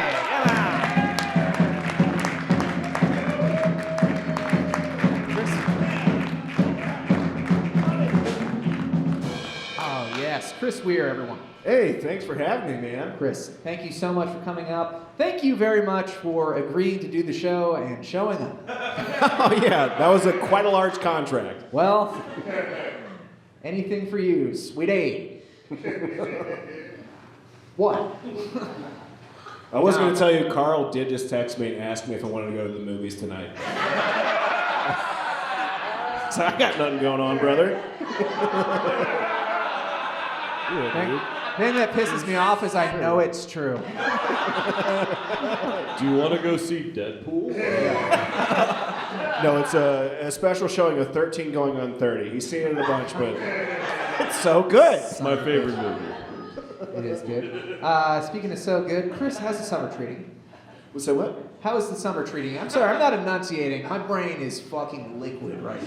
Oh, yes, Chris Weir, everyone. Hey, thanks for having me, man. Chris, thank you so much for coming up. Thank you very much for agreeing to do the show and showing up. Oh yeah, that was quite a large contract. Well, anything for you, sweetie. What? I was going to tell you, Karl did just text me and ask me if I wanted to go to the movies tonight. So I got nothing going on, brother. Thing that pisses me off is I know it's true. Do you want to go see Deadpool? No, it's a special showing of 13 going on 30. He's seen it a bunch, but it's so good. It's my favorite movie. It is good. Speaking of so good, Chris, how's the summer treating you? So what? How is the summer treating you? I'm sorry, I'm not enunciating. My brain is fucking liquid right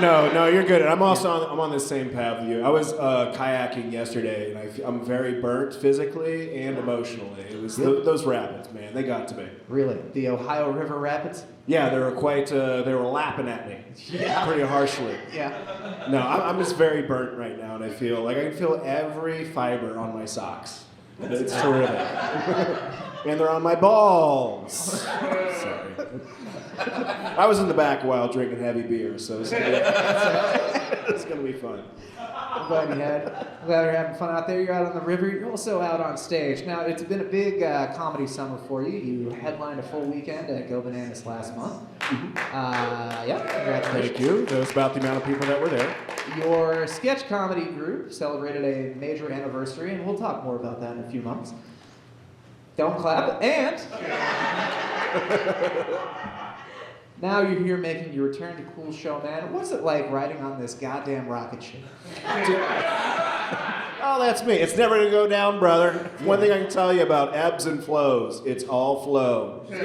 now. No, you're good. I'm also I'm on the same path with you. I was kayaking yesterday, and I'm very burnt physically and emotionally. It was those rapids, man. They got to me. Really? The Ohio River Rapids? Yeah, they were quite. They were lapping at me, pretty harshly. Yeah. No, I'm just very burnt right now, and I feel like I can feel every fiber on my socks. It's terrific. And they're on my balls. Sorry. I was in the back a while drinking heavy beer, so it's gonna be fun. I'm glad you're having fun out there. You're out on the river. You're also out on stage. Now, it's been a big comedy summer for you. You headlined a full weekend at Go Bananas last month. Yeah, congratulations. Thank you. That was about the amount of people that were there. Your sketch comedy group celebrated a major anniversary, and we'll talk more about that in a few months. Don't clap. And now you're here making your return to Cool Show, man. What's it like riding on this goddamn rocket ship? Oh, that's me. It's never gonna go down, brother. One thing I can tell you about ebbs and flows, it's all flow. Let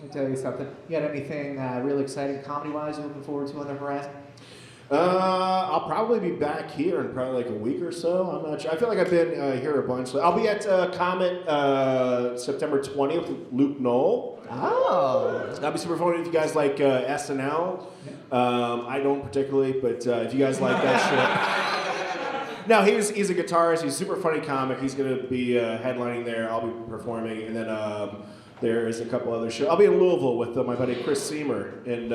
me tell you something. You got anything really exciting comedy-wise you're looking forward to on the horizon? I'll probably be back here in probably like a week or so. I'm not sure. I feel like I've been here a bunch. I'll be at Comet September 20th with Luke Knoll. Oh. That'll be super fun if you guys like SNL. I don't particularly, but if you guys like that shit. No, he's a guitarist. He's a super funny comic. He's going to be headlining there. I'll be performing. And then there is a couple other shows. I'll be in Louisville with my buddy Chris Seamer. And,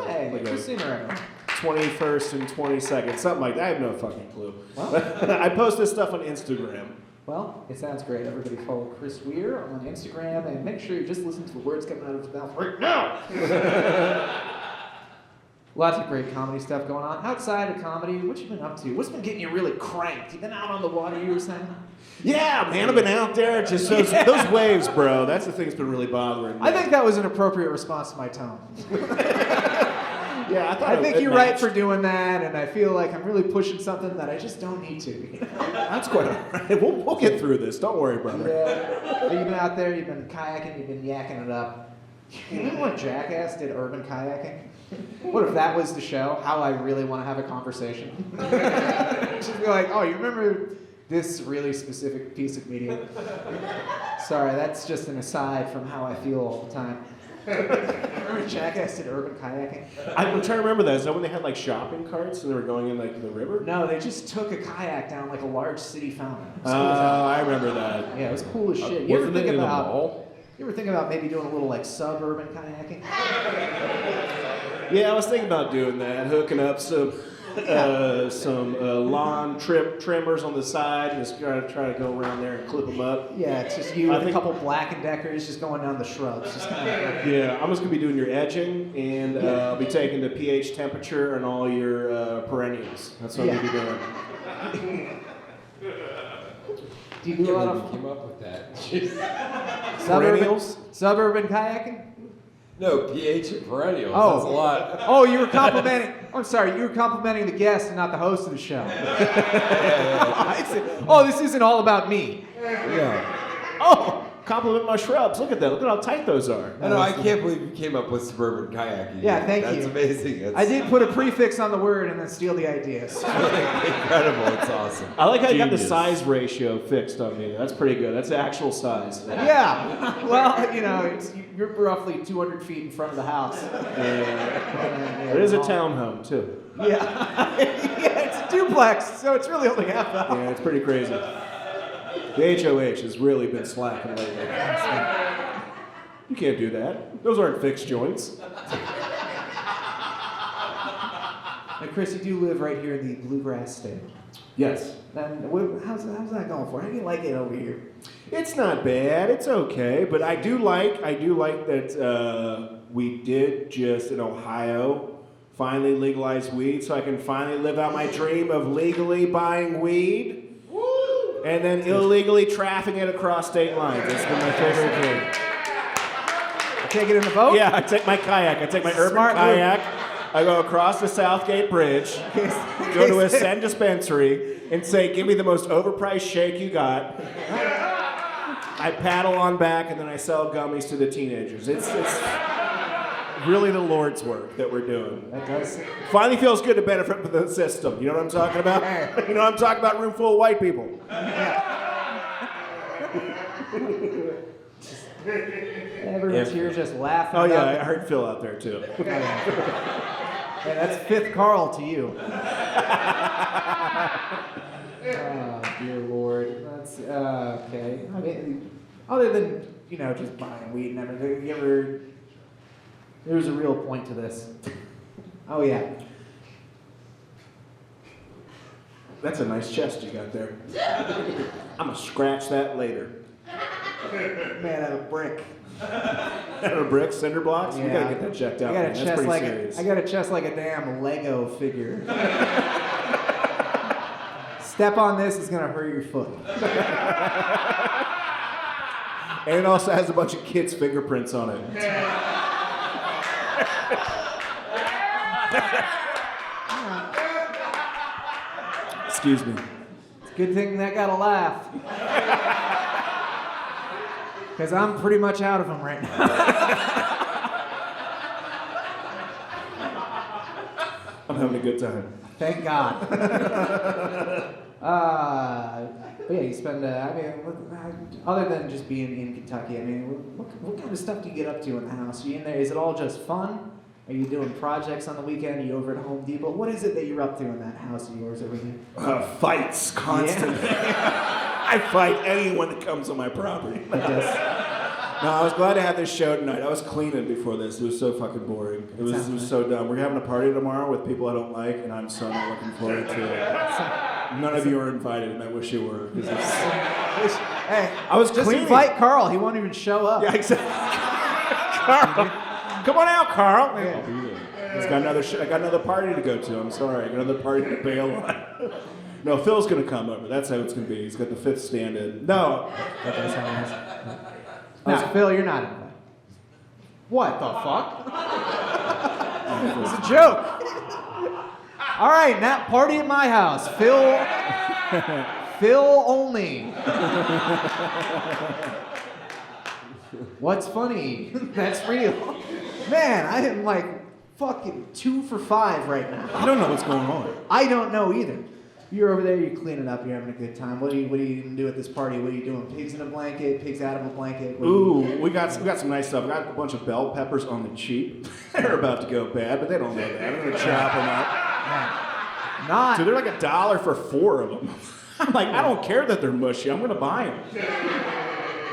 Hey, Chris Seamer. 21st and 22nd, something like that. I have no fucking clue. Well, I post this stuff on Instagram. Well, it sounds great. Everybody follow Chris Weir on Instagram and make sure you just listen to the words coming out of his mouth right now. Lots of great comedy stuff going on. Outside of comedy, what you been up to? What's been getting you really cranked? You been out on the water, you were saying? Yeah, man, I've been out there. Just those waves, bro. That's the thing that's been really bothering me. I think that was an appropriate response to my tone. Yeah, I think you're right for doing that, and I feel like I'm really pushing something that I just don't need to. That's quite all right. We'll get through this. Don't worry, brother. Yeah. But you've been out there, you've been kayaking, you've been yakking it up. You remember when Jackass did urban kayaking? What if that was the show? How I really want to have a conversation. Just be like, oh, you remember this really specific piece of media? Sorry, that's just an aside from how I feel all the time. Remember Jackass did urban kayaking? I'm trying to remember that. Is that when they had like shopping carts and they were going in like the river? No, they just took a kayak down like a large city fountain. I remember that. Yeah, it was cool as shit. You ever think about maybe doing a little like suburban kayaking? Yeah, I was thinking about doing that, hooking up some some lawn trimmers on the side, and just try to go around there and clip them up. Yeah, it's just you with a couple Black & Deckers just going down the shrubs. Just kind of Yeah, I'm just gonna be doing your edging, and I'll be taking the pH temperature and all your perennials. That's what I'm gonna be doing. Do you do a lot of came up with that? suburban kayaking? No, pH and perennials. Oh. That's a lot. Oh, you were complimenting. I'm sorry, you were complimenting the guest and not the host of the show. Oh, this isn't all about me. Yeah. Oh, compliment my shrubs. Look at that. Look at how tight those are. No, I can't believe you came up with suburban kayaking. Yeah, thank you. That's amazing. It's I did put a prefix on the word and then steal the ideas. incredible. It's awesome. I like how you got the Genius. size ratio fixed on me. That's pretty good. That's the actual size. Yeah. Well, you're roughly 200 feet in front of the house. It is a townhome, too. Yeah. Yeah, it's a duplex, so it's really only half the house. Yeah, it's pretty crazy. The HOH has really been slacking lately. You can't do that. Those aren't fixed joints. Now, Chris, you do live right here in the Bluegrass State. Yes. And how's that going for? How do you like it over here? It's not bad. It's okay, but I do like that we did just in Ohio finally legalize weed, so I can finally live out my dream of legally buying weed. And then illegally trafficking it across state lines. It's been my favorite thing. Take it in the boat? Yeah, I take my kayak. I take my urban Smart move. kayak. I go across the Southgate Bridge, go to a Ascend dispensary, and say, "Give me the most overpriced shake you got." I paddle on back, and then I sell gummies to the teenagers. It's really the Lord's work that we're doing. That does. Finally feels good to benefit from the system. You know what I'm talking about? You know what I'm talking about? Room full of white people. Everyone's here just laughing. Oh yeah, I about heard Phil out there too. Yeah, that's fifth Karl to you. Oh, dear Lord. That's okay. I mean, other than just buying weed and everything, there's a real point to this. Oh yeah. That's a nice chest you got there. I'm gonna scratch that later. Man out of brick. Out of bricks, cinder blocks? We Yeah. gotta get that checked out. I got a man. That's chest pretty like serious. I got a chest like a damn Lego figure. Step on this, it's gonna hurt your foot. And it also has a bunch of kids' fingerprints on it. Excuse me. It's a good thing that got a laugh. Because I'm pretty much out of them right now. I'm having a good time. Thank God. But yeah, you spend, other than just being in Kentucky, what kind of stuff do you get up to in the house? Are you in there? Is it all just fun? Are you doing projects on the weekend? Are you over at Home Depot? What is it that you're up to in that house of yours over here? Fights constantly. I fight anyone that comes on my property. No, I was glad to have this show tonight. I was cleaning before this. It was so fucking boring. It was so dumb. We're having a party tomorrow with people I don't like, and I'm so not looking forward to it. None of you are invited, and I wish you were. Hey, I was just cleaning. invite Karl. He won't even show up. Yeah, exactly. Karl, come on out, Karl. Yeah. He's got I got another party to go to. I'm sorry. I got another party to bail on. No, Phil's gonna come over. That's how it's gonna be. He's got the fifth stand-in. No. That does sound nice. No, Phil, you're not invited. What the fuck? It was a joke. All right, now party at my house. Phil only. What's funny? That's real. Man, I am like fucking 2 for 5 right now. I don't know what's going on. I don't know either. You're over there, you're cleaning up, you're having a good time. What do you even do at this party? What are you doing? Pigs in a blanket, pigs out of a blanket? Ooh, we got some nice stuff. We got a bunch of bell peppers on the cheap. They're about to go bad, but they don't know that. I'm gonna chop them up. Not. So they're like $1 for 4 of them. I'm like, I don't care that they're mushy. I'm gonna buy them.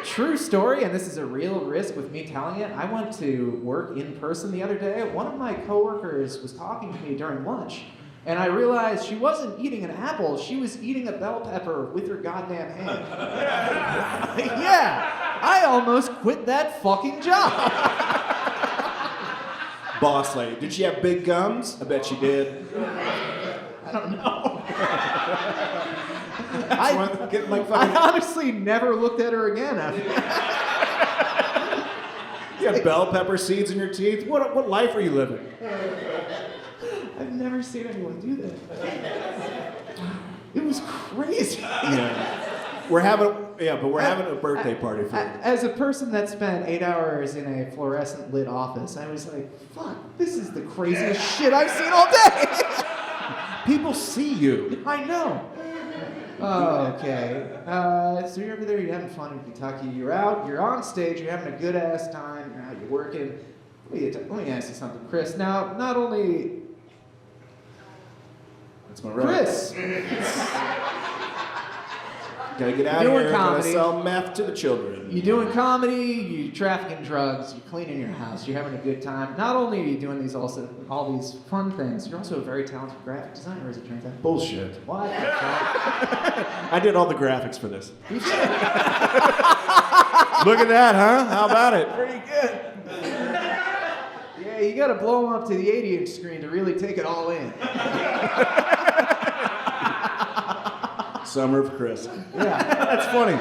True story, and this is a real risk with me telling it. I went to work in person the other day. One of my coworkers was talking to me during lunch, And I realized she wasn't eating an apple, she was eating a bell pepper with her goddamn hand. Yeah, I almost quit that fucking job. Boss lady. Did she have big gums? I bet she did. I don't know. Getting like I fucking. honestly never looked at her again after that. You have bell pepper seeds in your teeth? What life are you living? I've never seen anyone do that. It was crazy. Yeah. We're having a birthday party for you. As a person that spent 8 hours in a fluorescent lit office, I was like, fuck, this is the craziest shit I've seen all day. People see you. I know. Oh, okay. So you're over there, you're having fun in Kentucky. You're out, you're on stage, you're having a good ass time, you're out, you're working. Let me ask you something, Chris. Now, not only That's my right. Chris. Gotta get out Doing of here. Gotta comedy. sell meth to the children. You're doing comedy, you're trafficking drugs, you're cleaning your house, you're having a good time. Not only are you doing all these fun things, you're also a very talented graphic designer, as it turns out. Bullshit. What? I did all the graphics for this. Look at that, huh? How about it? Pretty good. Yeah, you gotta blow them up to the 80-inch screen to really take it all in. Summer of Chris. Yeah. That's funny.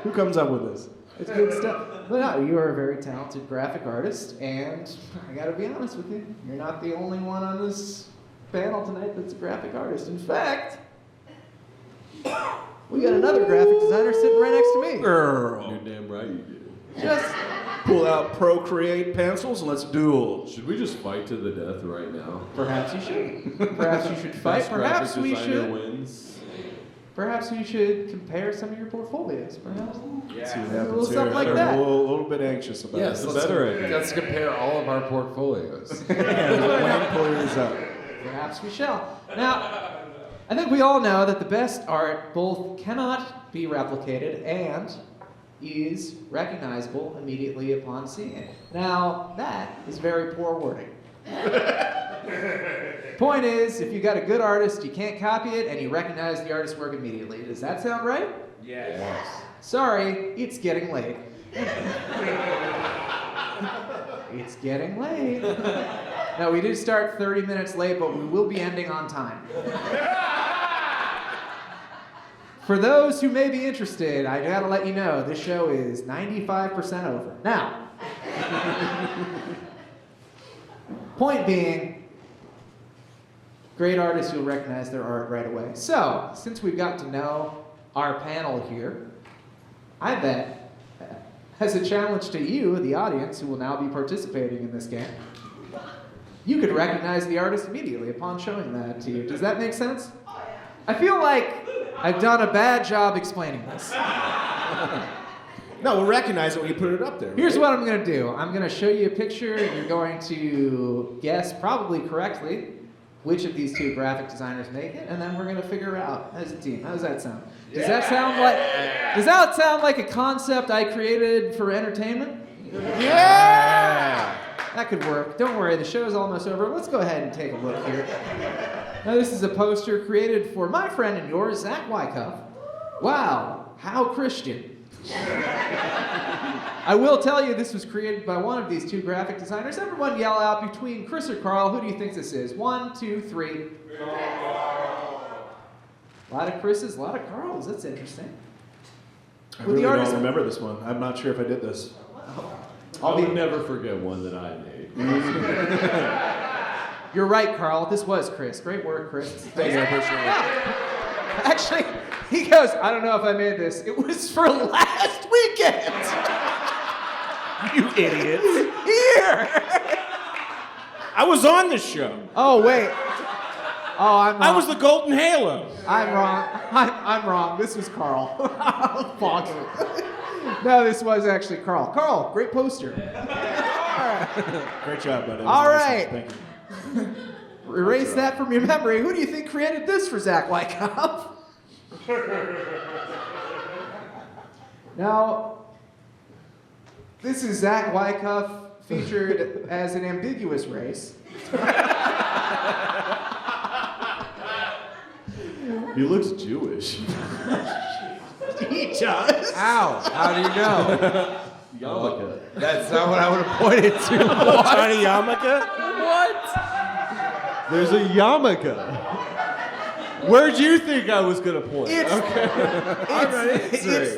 Who comes up with this? It's good stuff. But no, you are a very talented graphic artist, and I gotta be honest with you, you're not the only one on this panel tonight that's a graphic artist. In fact, we got another graphic designer sitting right next to me. Girl. You're damn right you do. Just Pull out Procreate pencils and let's duel. Should we just fight to the death right now? perhaps you should. Perhaps you should fight. Best Perhaps graphic we designer should. wins. Perhaps we should compare some of your portfolios. Perhaps. See what A happens little here. something like I'm that. a little bit anxious about Yes, this. That's a better idea. Let's compare all of our portfolios. Wayne, pull yours up. Perhaps we shall. Now, I think we all know that the best art both cannot be replicated and is recognizable immediately upon seeing it. Now, that is very poor wording. Point is, if you got a good artist, you can't copy it and you recognize the artist's work immediately. Does that sound right? Yes. Sorry, it's getting late. It's getting late. Now, we did start 30 minutes late, but we will be ending on time. For those who may be interested, I gotta let you know, this show is 95% over. Now, point being, great artists, you'll recognize their art right away. So, since we've got to know our panel here, I bet, as a challenge to you, the audience, who will now be participating in this game, you could recognize the artist immediately upon showing that to you. Does that make sense? I feel like I've done a bad job explaining this. No, we'll recognize it when you put it up there. Here's right? what I'm gonna do. I'm gonna show you a picture, and you're going to guess, probably correctly, which of these two graphic designers make it, and then we're gonna figure it out as a team. How does that sound? Does that sound like a concept I created for entertainment? Yeah! That could work. Don't worry, the show is almost over. Let's go ahead and take a look here. Now, this is a poster created for my friend and yours, Zach Wyckoff. Wow, how Christian. I will tell you this was created by one of these two graphic designers. Everyone yell out between Chris or Karl. Who do you think this is? 1, 2, 3. A lot of Chris's, a lot of Karls. That's interesting. I Would really the artist- don't remember this one. I'm not sure if I did this. I would never forget one that I made. You're right, Karl. This was Chris. Great work, Chris. Thank you, I appreciate it. Actually, he goes, I don't know if I made this. It was for last weekend. You idiots. Here. I was on this show. Oh, wait. Oh, I'm wrong. I was the Golden Halo. I'm wrong. I'm wrong. This was Karl. Fuck. No, this was actually Karl. Karl, great poster. Great job, buddy. All Nice. right. Thank you. Erase that from your memory. Who do you think created this for Zach Wyckoff? Now, this is Zach Wyckoff featured as an ambiguous race. He looks Jewish. He does. Ow! How do you know? Yarmulke. That's not what I would have pointed to. Tiny yarmulke? What? There's a yarmulke. Where'd you think I was gonna point? It's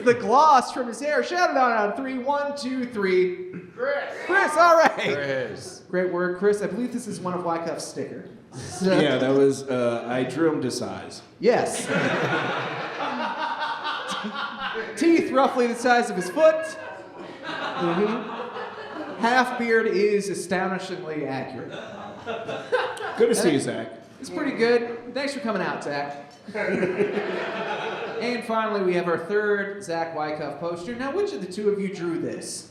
the gloss from his hair. Shout it out on 3. 1, 2, 3. Chris, all right. Chris. Great word, Chris. I believe this is one of Wyckoff's sticker. So- Yeah, that was, I drew him to size. Yes. Teeth roughly the size of his foot. Half beard is astonishingly accurate. Good to see you, Zach. It's pretty good. Thanks for coming out, Zach. And finally, we have our third Zach Wyckoff poster. Now, which of the two of you drew this?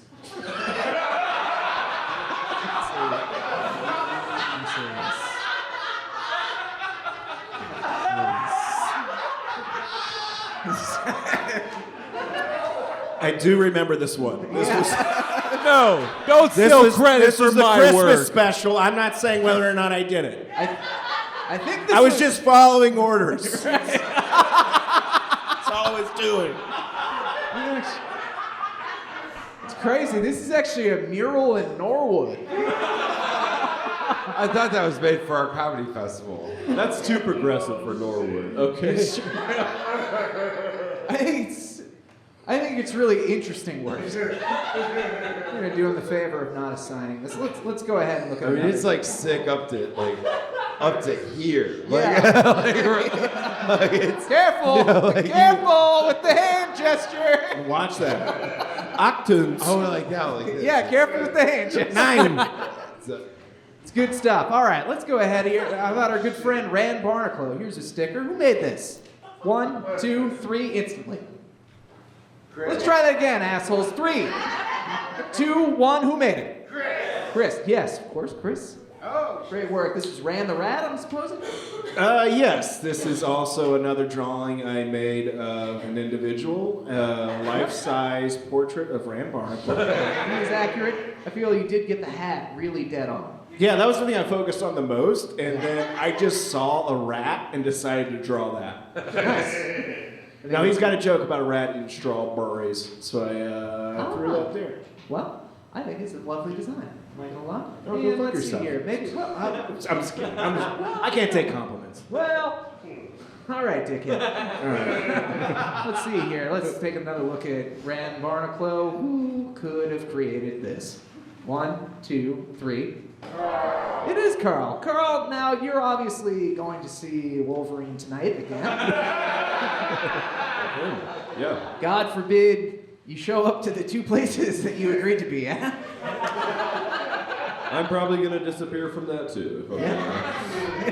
I do remember this one. This was No, don't steal credit this for was the my Christmas work. special. I'm not saying whether or not I did it. I think this I was just following orders. That's all I was doing. It's crazy. This is actually a mural in Norwood. I thought that was made for our comedy festival. That's too progressive for Norwood. Okay. I think it's really interesting work. We're gonna do him the favor of not assigning this. Let's go ahead and look at. I mean, another. it's like sick up to here. Yeah. Like it's Careful! like Careful with the hand gesture! Watch that. Octons. oh, like that, like this. Yeah, careful with the hand gesture. 9. It's good stuff. All right, let's go ahead here. How about our good friend Rand Barnacle? Here's a sticker. Who made this? 1, 2, 3, instantly. Let's try that again, assholes. 3, 2, 1. Who made it? Chris. Yes, of course, Chris. Oh, great work. This is Rand the Rat, I'm supposing? Yes, this is also another drawing I made of an individual, life-size portrait of Rand Barnacle. He was accurate. I feel you did get the hat really dead on. Yeah, that was the thing I focused on the most, and then I just saw a rat and decided to draw that. Nice. Now he's got a joke about a rat eating strawberries, so I threw that there. Well, I think it's a lovely design. Am I gonna lie? Oh, go And fuck let's yourself. see here. Maybe. Well, I'm just kidding. I can't take compliments. well. All right, dickhead. All right. Let's see here. Let's take another look at Rand Barnacle. Who could have created this? 1, 2, 3. It is Karl. Karl, now you're obviously going to see Wolverine tonight again. Yeah. God forbid you show up to the 2 places that you agreed to be at. I'm probably gonna disappear from that too. If I'm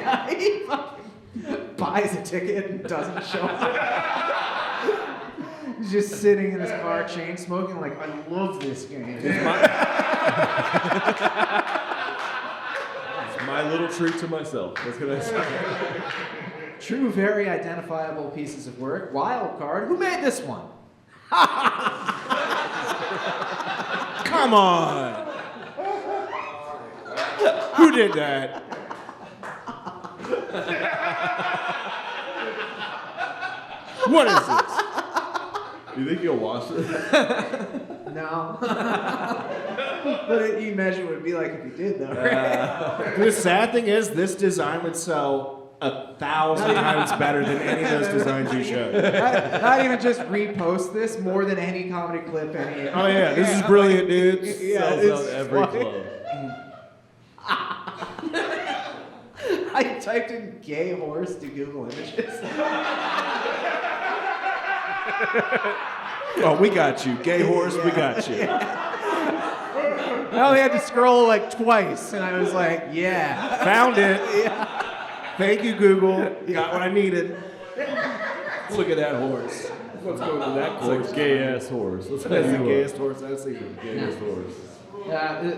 Yeah, he fucking buys a ticket and doesn't show up. He's just sitting in his car, chain smoking, like, I love this game. It's my little treat to myself. What can I say? True, very identifiable pieces of work. Wild card. Who made this one? Come on! Who did that? What is this? You think you'll watch this? No. But you imagine what it'd be like if you did, though, right? The sad thing is, this design would sell 1,000 times better than any of those designs you showed. Not even just repost this, more than any comedy clip. Any. Oh yeah, this is brilliant, dude. Yeah, Sells it's out every funny. club. I typed in gay horse to Google Images. Oh, we got you. Gay horse, we got you. I only had to scroll like twice, and I was like, yeah. Found it. Thank you, Google. Got what I needed. Look at that horse. Let's go to that It's horse. like gay ass horse. Let's That's the tell you gayest horse I've seen. Gayest horse.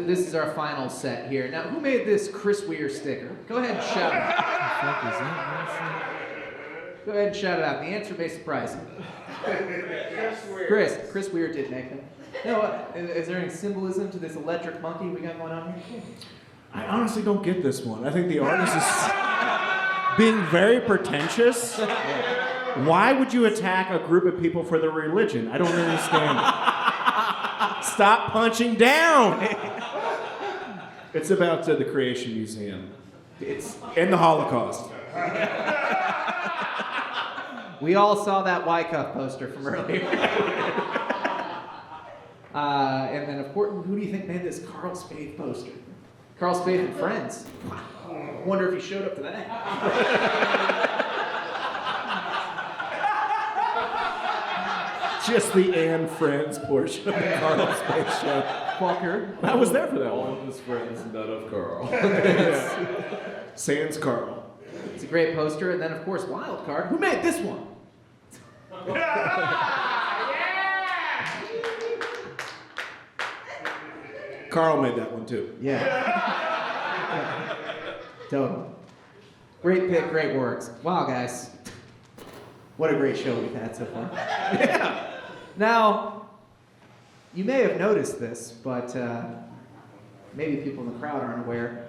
This is our final set here. Now, who made this Chris Weir sticker? Go ahead and shout it out. Go ahead and shout it out. The answer may surprise you. Chris Weir did make them. You know what? Is there any symbolism to this electric monkey we got going on here? I honestly don't get this one. I think the artist is being very pretentious Why would you attack a group of people for their religion? I don't understand. Stop punching down. It's about the Creation Museum. It's and the Holocaust. We all saw that Y-Cuff poster from earlier. And then, of course, who do you think made this Karl Spaeth poster? Karl Spaeth and Friends. Wow. I wonder if he showed up to that. Just the and Friends portion of the Karl Spaeth show. Fucker. I was there for that All one. of his friends, none of Karl. Sans Karl. It's a great poster. And then, of course, Wild Card. Who made this one? Karl made that one too. Yeah. Totally. Great pick, great works. Wow, guys. What a great show we've had so far. Yeah. Now, you may have noticed this, but maybe people in the crowd aren't aware.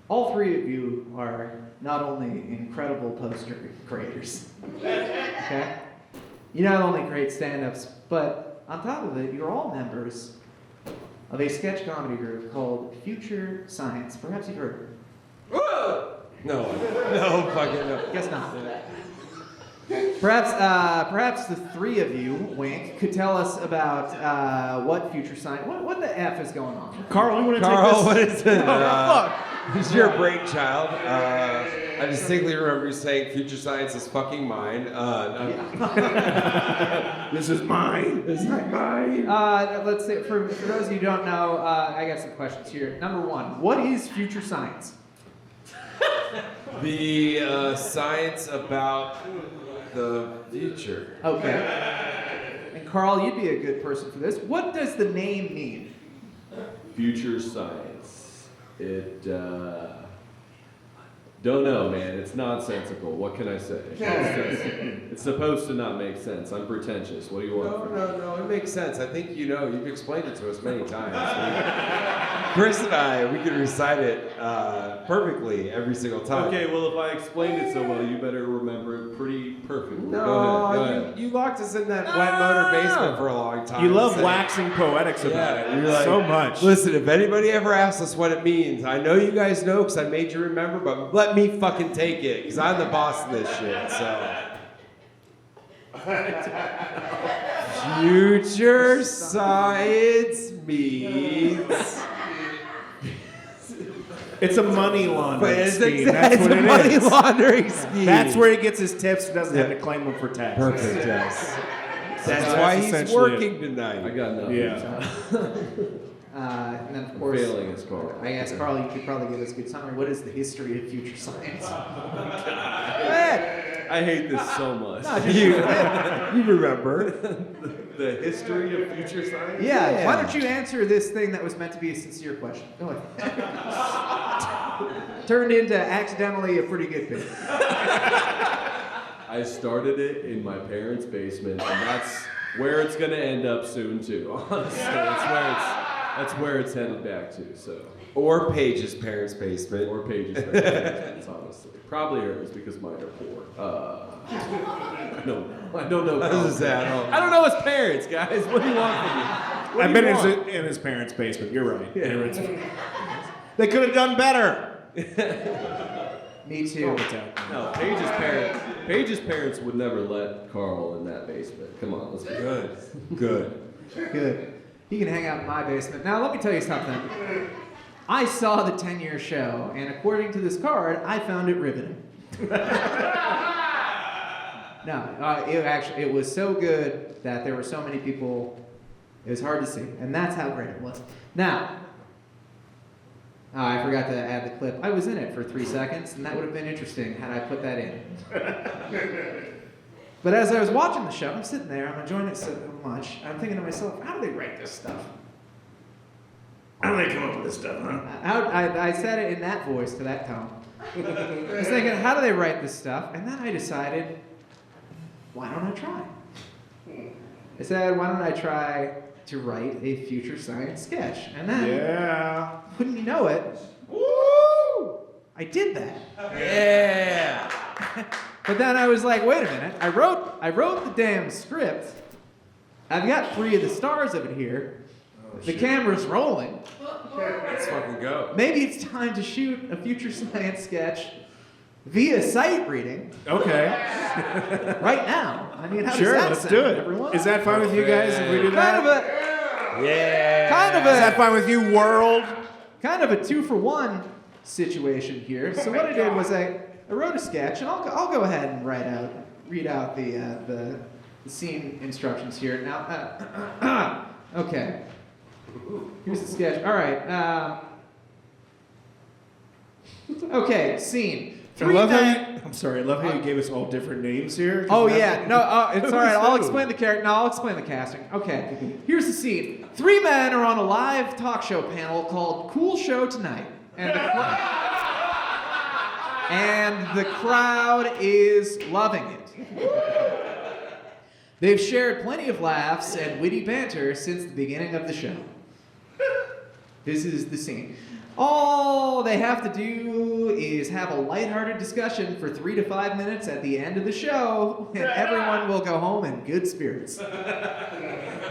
All three of you are not only incredible poster creators, okay? You not only create stand-ups, but on top of it, you're all members of a sketch comedy group called Future Science. Perhaps you've heard of it. No, fucking no. Guess not. Perhaps the three of you, wink, could tell us about what Future Science, what the F is going on. Karl, you want to take Karl, this? what is it? Fuck. This is your brainchild. I distinctly remember you saying future science is fucking mine. This is mine. This is mine. Let's say, for those of you who don't know, I got some questions here. Number one, what is Future Science? The science about the future. Okay. And Karl, you'd be a good person for this. What does the name mean? Future science. It, don't know, man. It's nonsensical. What can I say? It's supposed to not make sense. I'm pretentious. What do you want from me? No, it makes sense. I think you know, you've explained it to us many times. Chris and I, we could recite it perfectly every single time. Okay, well, if I explained it so well, you better remember it pretty perfectly. No, Go ahead. You locked us in that wet motor basement for a long time. You love Saying- waxing poetics about it. You're like, so much. Listen, if anybody ever asks us what it means, I know you guys know because I made you remember, but let me fucking take it because I'm the boss of this shit. So, future science means. It's a money laundering It's scheme. That's what a it money is. laundering scheme. That's where he gets his tips. He doesn't have to claim them for tax. Perfect. Yes. That's That's why he's essentially working I tonight. got nothing. Yeah. And then, of course, Failing is Karl. I asked Karl, you could probably give us a good summary. What is the history of Future Science? I hate this so much. You remember? The history of future science? Yeah, why don't you answer this thing that was meant to be a sincere question? Go ahead. Turned into accidentally a pretty good bit. I started it in my parents' basement, and that's where it's going to end up soon, too. Honestly, that's where it's headed back to. So, Or Paige's parents' basement. or Paige's parents' honestly, probably hers because mine are poor. I don't know. This is sad. I don't know his parents, guys. What do you want from me? What I've do you been want? in his parents' basement. You're right. They could have done better. Me too. No, Paige's parents would never let Karl in that basement. Come on, let's be Good. Good. Good. He can hang out in my basement. Now, let me tell you something. I saw the 10-year show, and according to this card, I found it riveting. No, it was so good that there were so many people, it was hard to see, and that's how great it was. Now, I forgot to add the clip. I was in it for 3 seconds, and that would have been interesting had I put that in. But as I was watching the show, I'm sitting there, I'm enjoying it so much, I'm thinking to myself, how do they write this stuff? How do they come up with this stuff, huh? I said it in that voice to that tone. I was thinking, how do they write this stuff? And then I decided, why don't I try? I said, why don't I try to write a future science sketch? And then, wouldn't you know it, woo! I did that. Yeah. But then I was like, wait a minute. I wrote the damn script. I've got 3 of the stars of it here. The camera's rolling. Let's fucking go. Maybe it's time to shoot a future science sketch via sight reading Okay. right now. I mean, how Sure, does that let's sound, do it. everyone? Is that fine with you guys if we do kind that? of Is that fine with you, world? kind of a 2-for-1 situation here. So what I did was I wrote a sketch, and I'll go ahead and read out the scene instructions here. Now, okay. Here's the sketch. All right. Okay, scene. I love how you gave us all different names here. Oh yeah, no, it's all right. I'll Who? explain the character. No, I'll explain the casting. Okay, here's the scene. 3 men are on a live talk show panel called "Cool Show Tonight," and the crowd is loving it. They've shared plenty of laughs and witty banter since the beginning of the show. This is the scene. All they have to do is have a lighthearted discussion for 3 to 5 minutes at the end of the show, and everyone will go home in good spirits.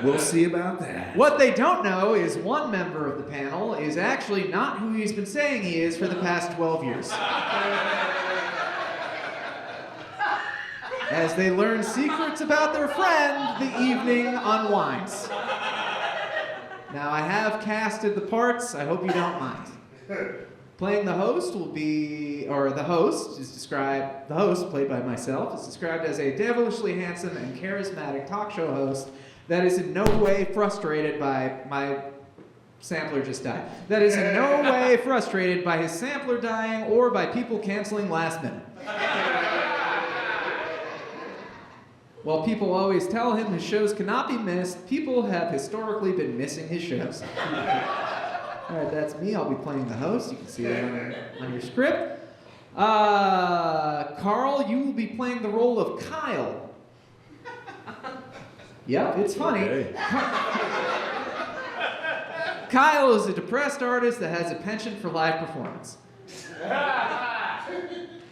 We'll see about that. What they don't know is one member of the panel is actually not who he's been saying he is for the past 12 years. As they learn secrets about their friend, the evening unwinds. Now, I have casted the parts. I hope you don't mind. Playing the host will be, or the host, played by myself, is described as a devilishly handsome and charismatic talk show host that is in no way frustrated by my sampler just died. That is in no way frustrated by his sampler dying or by people canceling last minute. While people always tell him his shows cannot be missed, people have historically been missing his shows. All right, that's me. I'll be playing the host. You can see that on your script. Karl, you will be playing the role of Kyle. Yep, it's funny. Okay. Kyle is a depressed artist that has a penchant for live performance.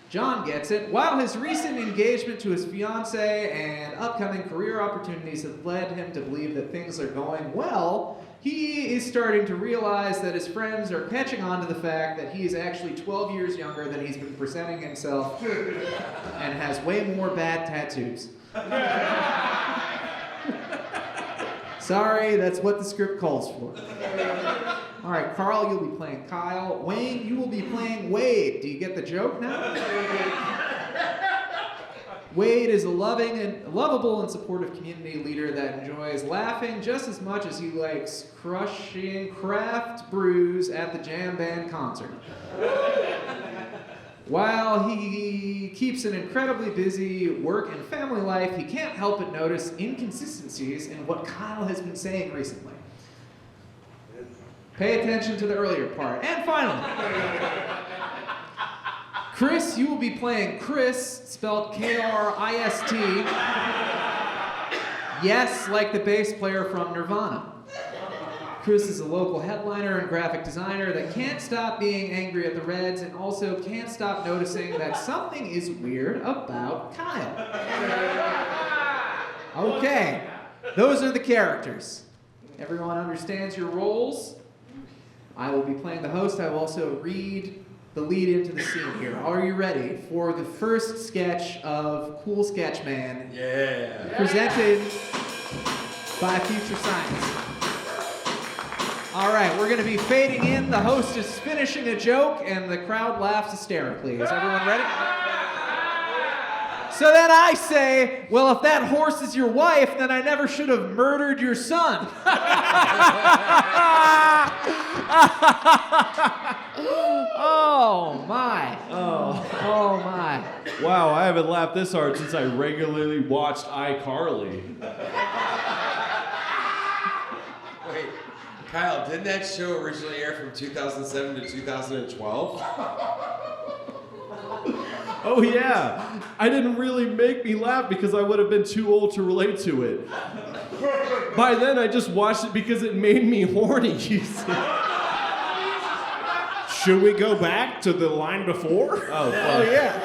John gets it. While his recent engagement to his fiancée and upcoming career opportunities have led him to believe that things are going well, he is starting to realize that his friends are catching on to the fact that he is actually 12 years younger than he's been presenting himself and has way more bad tattoos. Sorry, that's what the script calls for. All right, Karl, you'll be playing Kyle. Wayne, you will be playing Wade. Do you get the joke now? Wade is a lovable and supportive community leader that enjoys laughing just as much as he likes crushing craft brews at the jam band concert. While he keeps an incredibly busy work and family life, he can't help but notice inconsistencies in what Kyle has been saying recently. Pay attention to the earlier part. And finally, Chris, you will be playing Chris, spelled K-R-I-S-T. Yes, like the bass player from Nirvana. Chris is a local headliner and graphic designer that can't stop being angry at the Reds and also can't stop noticing that something is weird about Kyle. Okay, those are the characters. Everyone understands your roles? I will be playing the host. I will also read the lead into the scene here. Are you ready for the first sketch of Cool Sketch Man? Yeah. Presented by Future Science. All right, we're going to be fading in. The host is finishing a joke, and the crowd laughs hysterically. Is everyone ready? So then I say, well, if that horse is your wife, then I never should have murdered your son. Oh, my. Oh, my. Wow, I haven't laughed this hard since I regularly watched iCarly. Wait, Kyle, didn't that show originally air from 2007 to 2012? Oh yeah, I didn't really make me laugh because I would have been too old to relate to it. By then, I just watched it because it made me horny. Should we go back to the line before? Oh, Oh, yeah.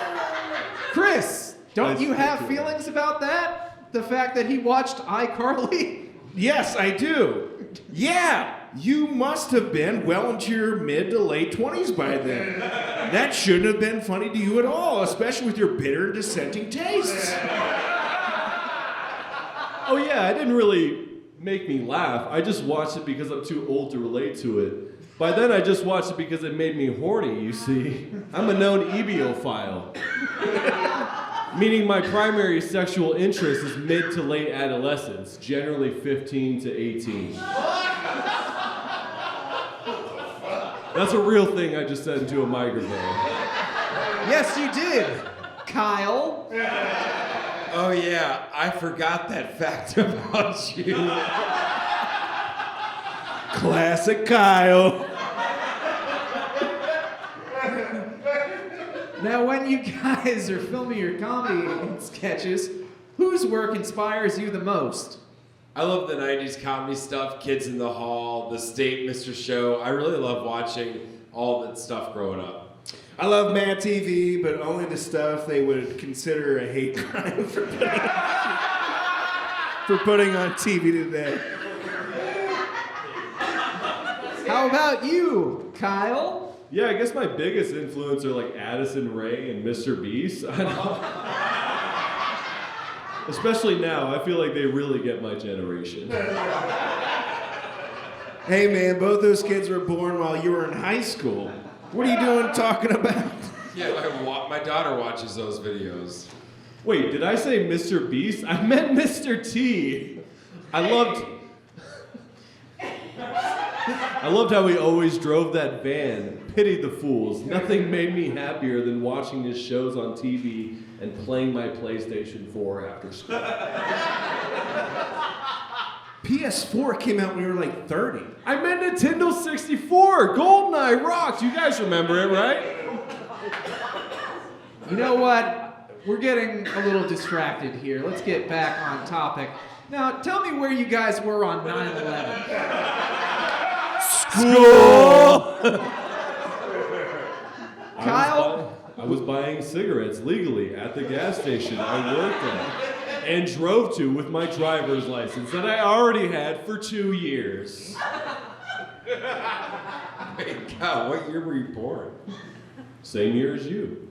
Chris, Don't you have feelings about that? The fact that he watched iCarly? Yes, I do. Yeah, you must have been well into your mid to late 20s by then. That shouldn't have been funny to you at all, especially with your bitter and dissenting tastes. Oh yeah, it didn't really make me laugh. I just watched it because I'm too old to relate to it. By then I just watched it because it made me horny, you see. I'm a known ebiophile. Meaning my primary sexual interest is mid to late adolescence, generally 15 to 18. That's a real thing I just said into a microphone. Yes, you did, Kyle. Oh yeah, I forgot that fact about you. Classic Kyle. Now, when you guys are filming your comedy sketches, whose work inspires you the most? I love the 90s comedy stuff, Kids in the Hall, The State, Mr. Show. I really love watching all that stuff growing up. I love Mad TV, but only the stuff they would consider a hate crime for putting on TV today. How about you, Kyle? Yeah, I guess my biggest influence are like Addison Rae and Mr. Beast. I don't... Especially now, I feel like they really get my generation. Hey man, both those kids were born while you were in high school. What are you doing talking about? Yeah, my daughter watches those videos. Wait, did I say Mr. Beast? I meant Mr. T. I loved how he always drove that van. Pity the fools. Nothing made me happier than watching his shows on TV and playing my PlayStation 4 after school. PS4 came out when we were like 30. I meant Nintendo 64. GoldenEye rocked. You guys remember it, right? You know what? We're getting a little distracted here. Let's get back on topic. Now, tell me where you guys were on 9/11. School! Kyle? I was buying cigarettes legally at the gas station I worked at and drove to with my driver's license that I already had for 2 years. Wait, God, what year were you born? Same year as you.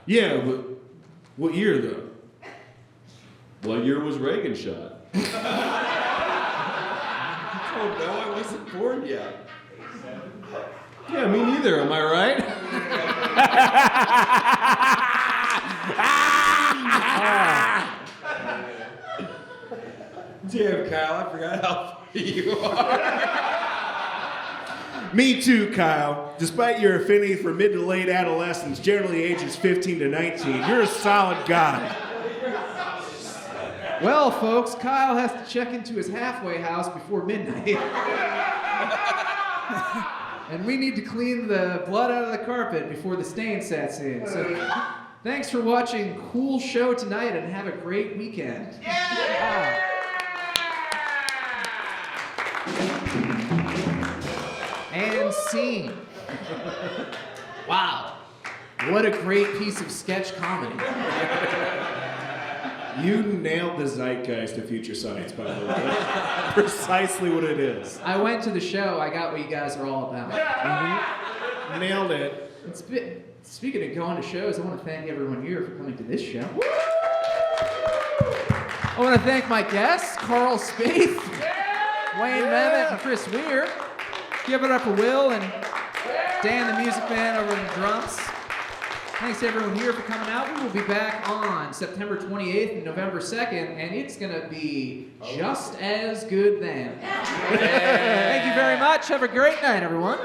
Yeah, but what year though? What year was Reagan shot? Oh no, I wasn't born yet. Yeah, me neither, am I right? Damn, Kyle, I forgot how funny you are. Me too, Kyle. Despite your affinity for mid to late adolescents, generally ages 15 to 19, you're a solid guy. Well, folks, Kyle has to check into his halfway house before midnight. And we need to clean the blood out of the carpet before the stain sets in. So thanks for watching Cool Show tonight and have a great weekend. Yeah! And scene. Wow. What a great piece of sketch comedy. You nailed the zeitgeist of future science, by the way. That's precisely what it is. I went to the show. I got what you guys are all about. Mm-hmm. Nailed it. And speaking of going to shows, I want to thank everyone here for coming to this show. I want to thank my guests, Karl, Spaeth, Wayne, Memmott, and Chris Weir. Give it up for Will and Dan, the music man, over in the drums. Thanks to everyone here for coming out. We will be back on September 28th and November 2nd, and it's going to be just as good then. Thank you very much. Have a great night, everyone.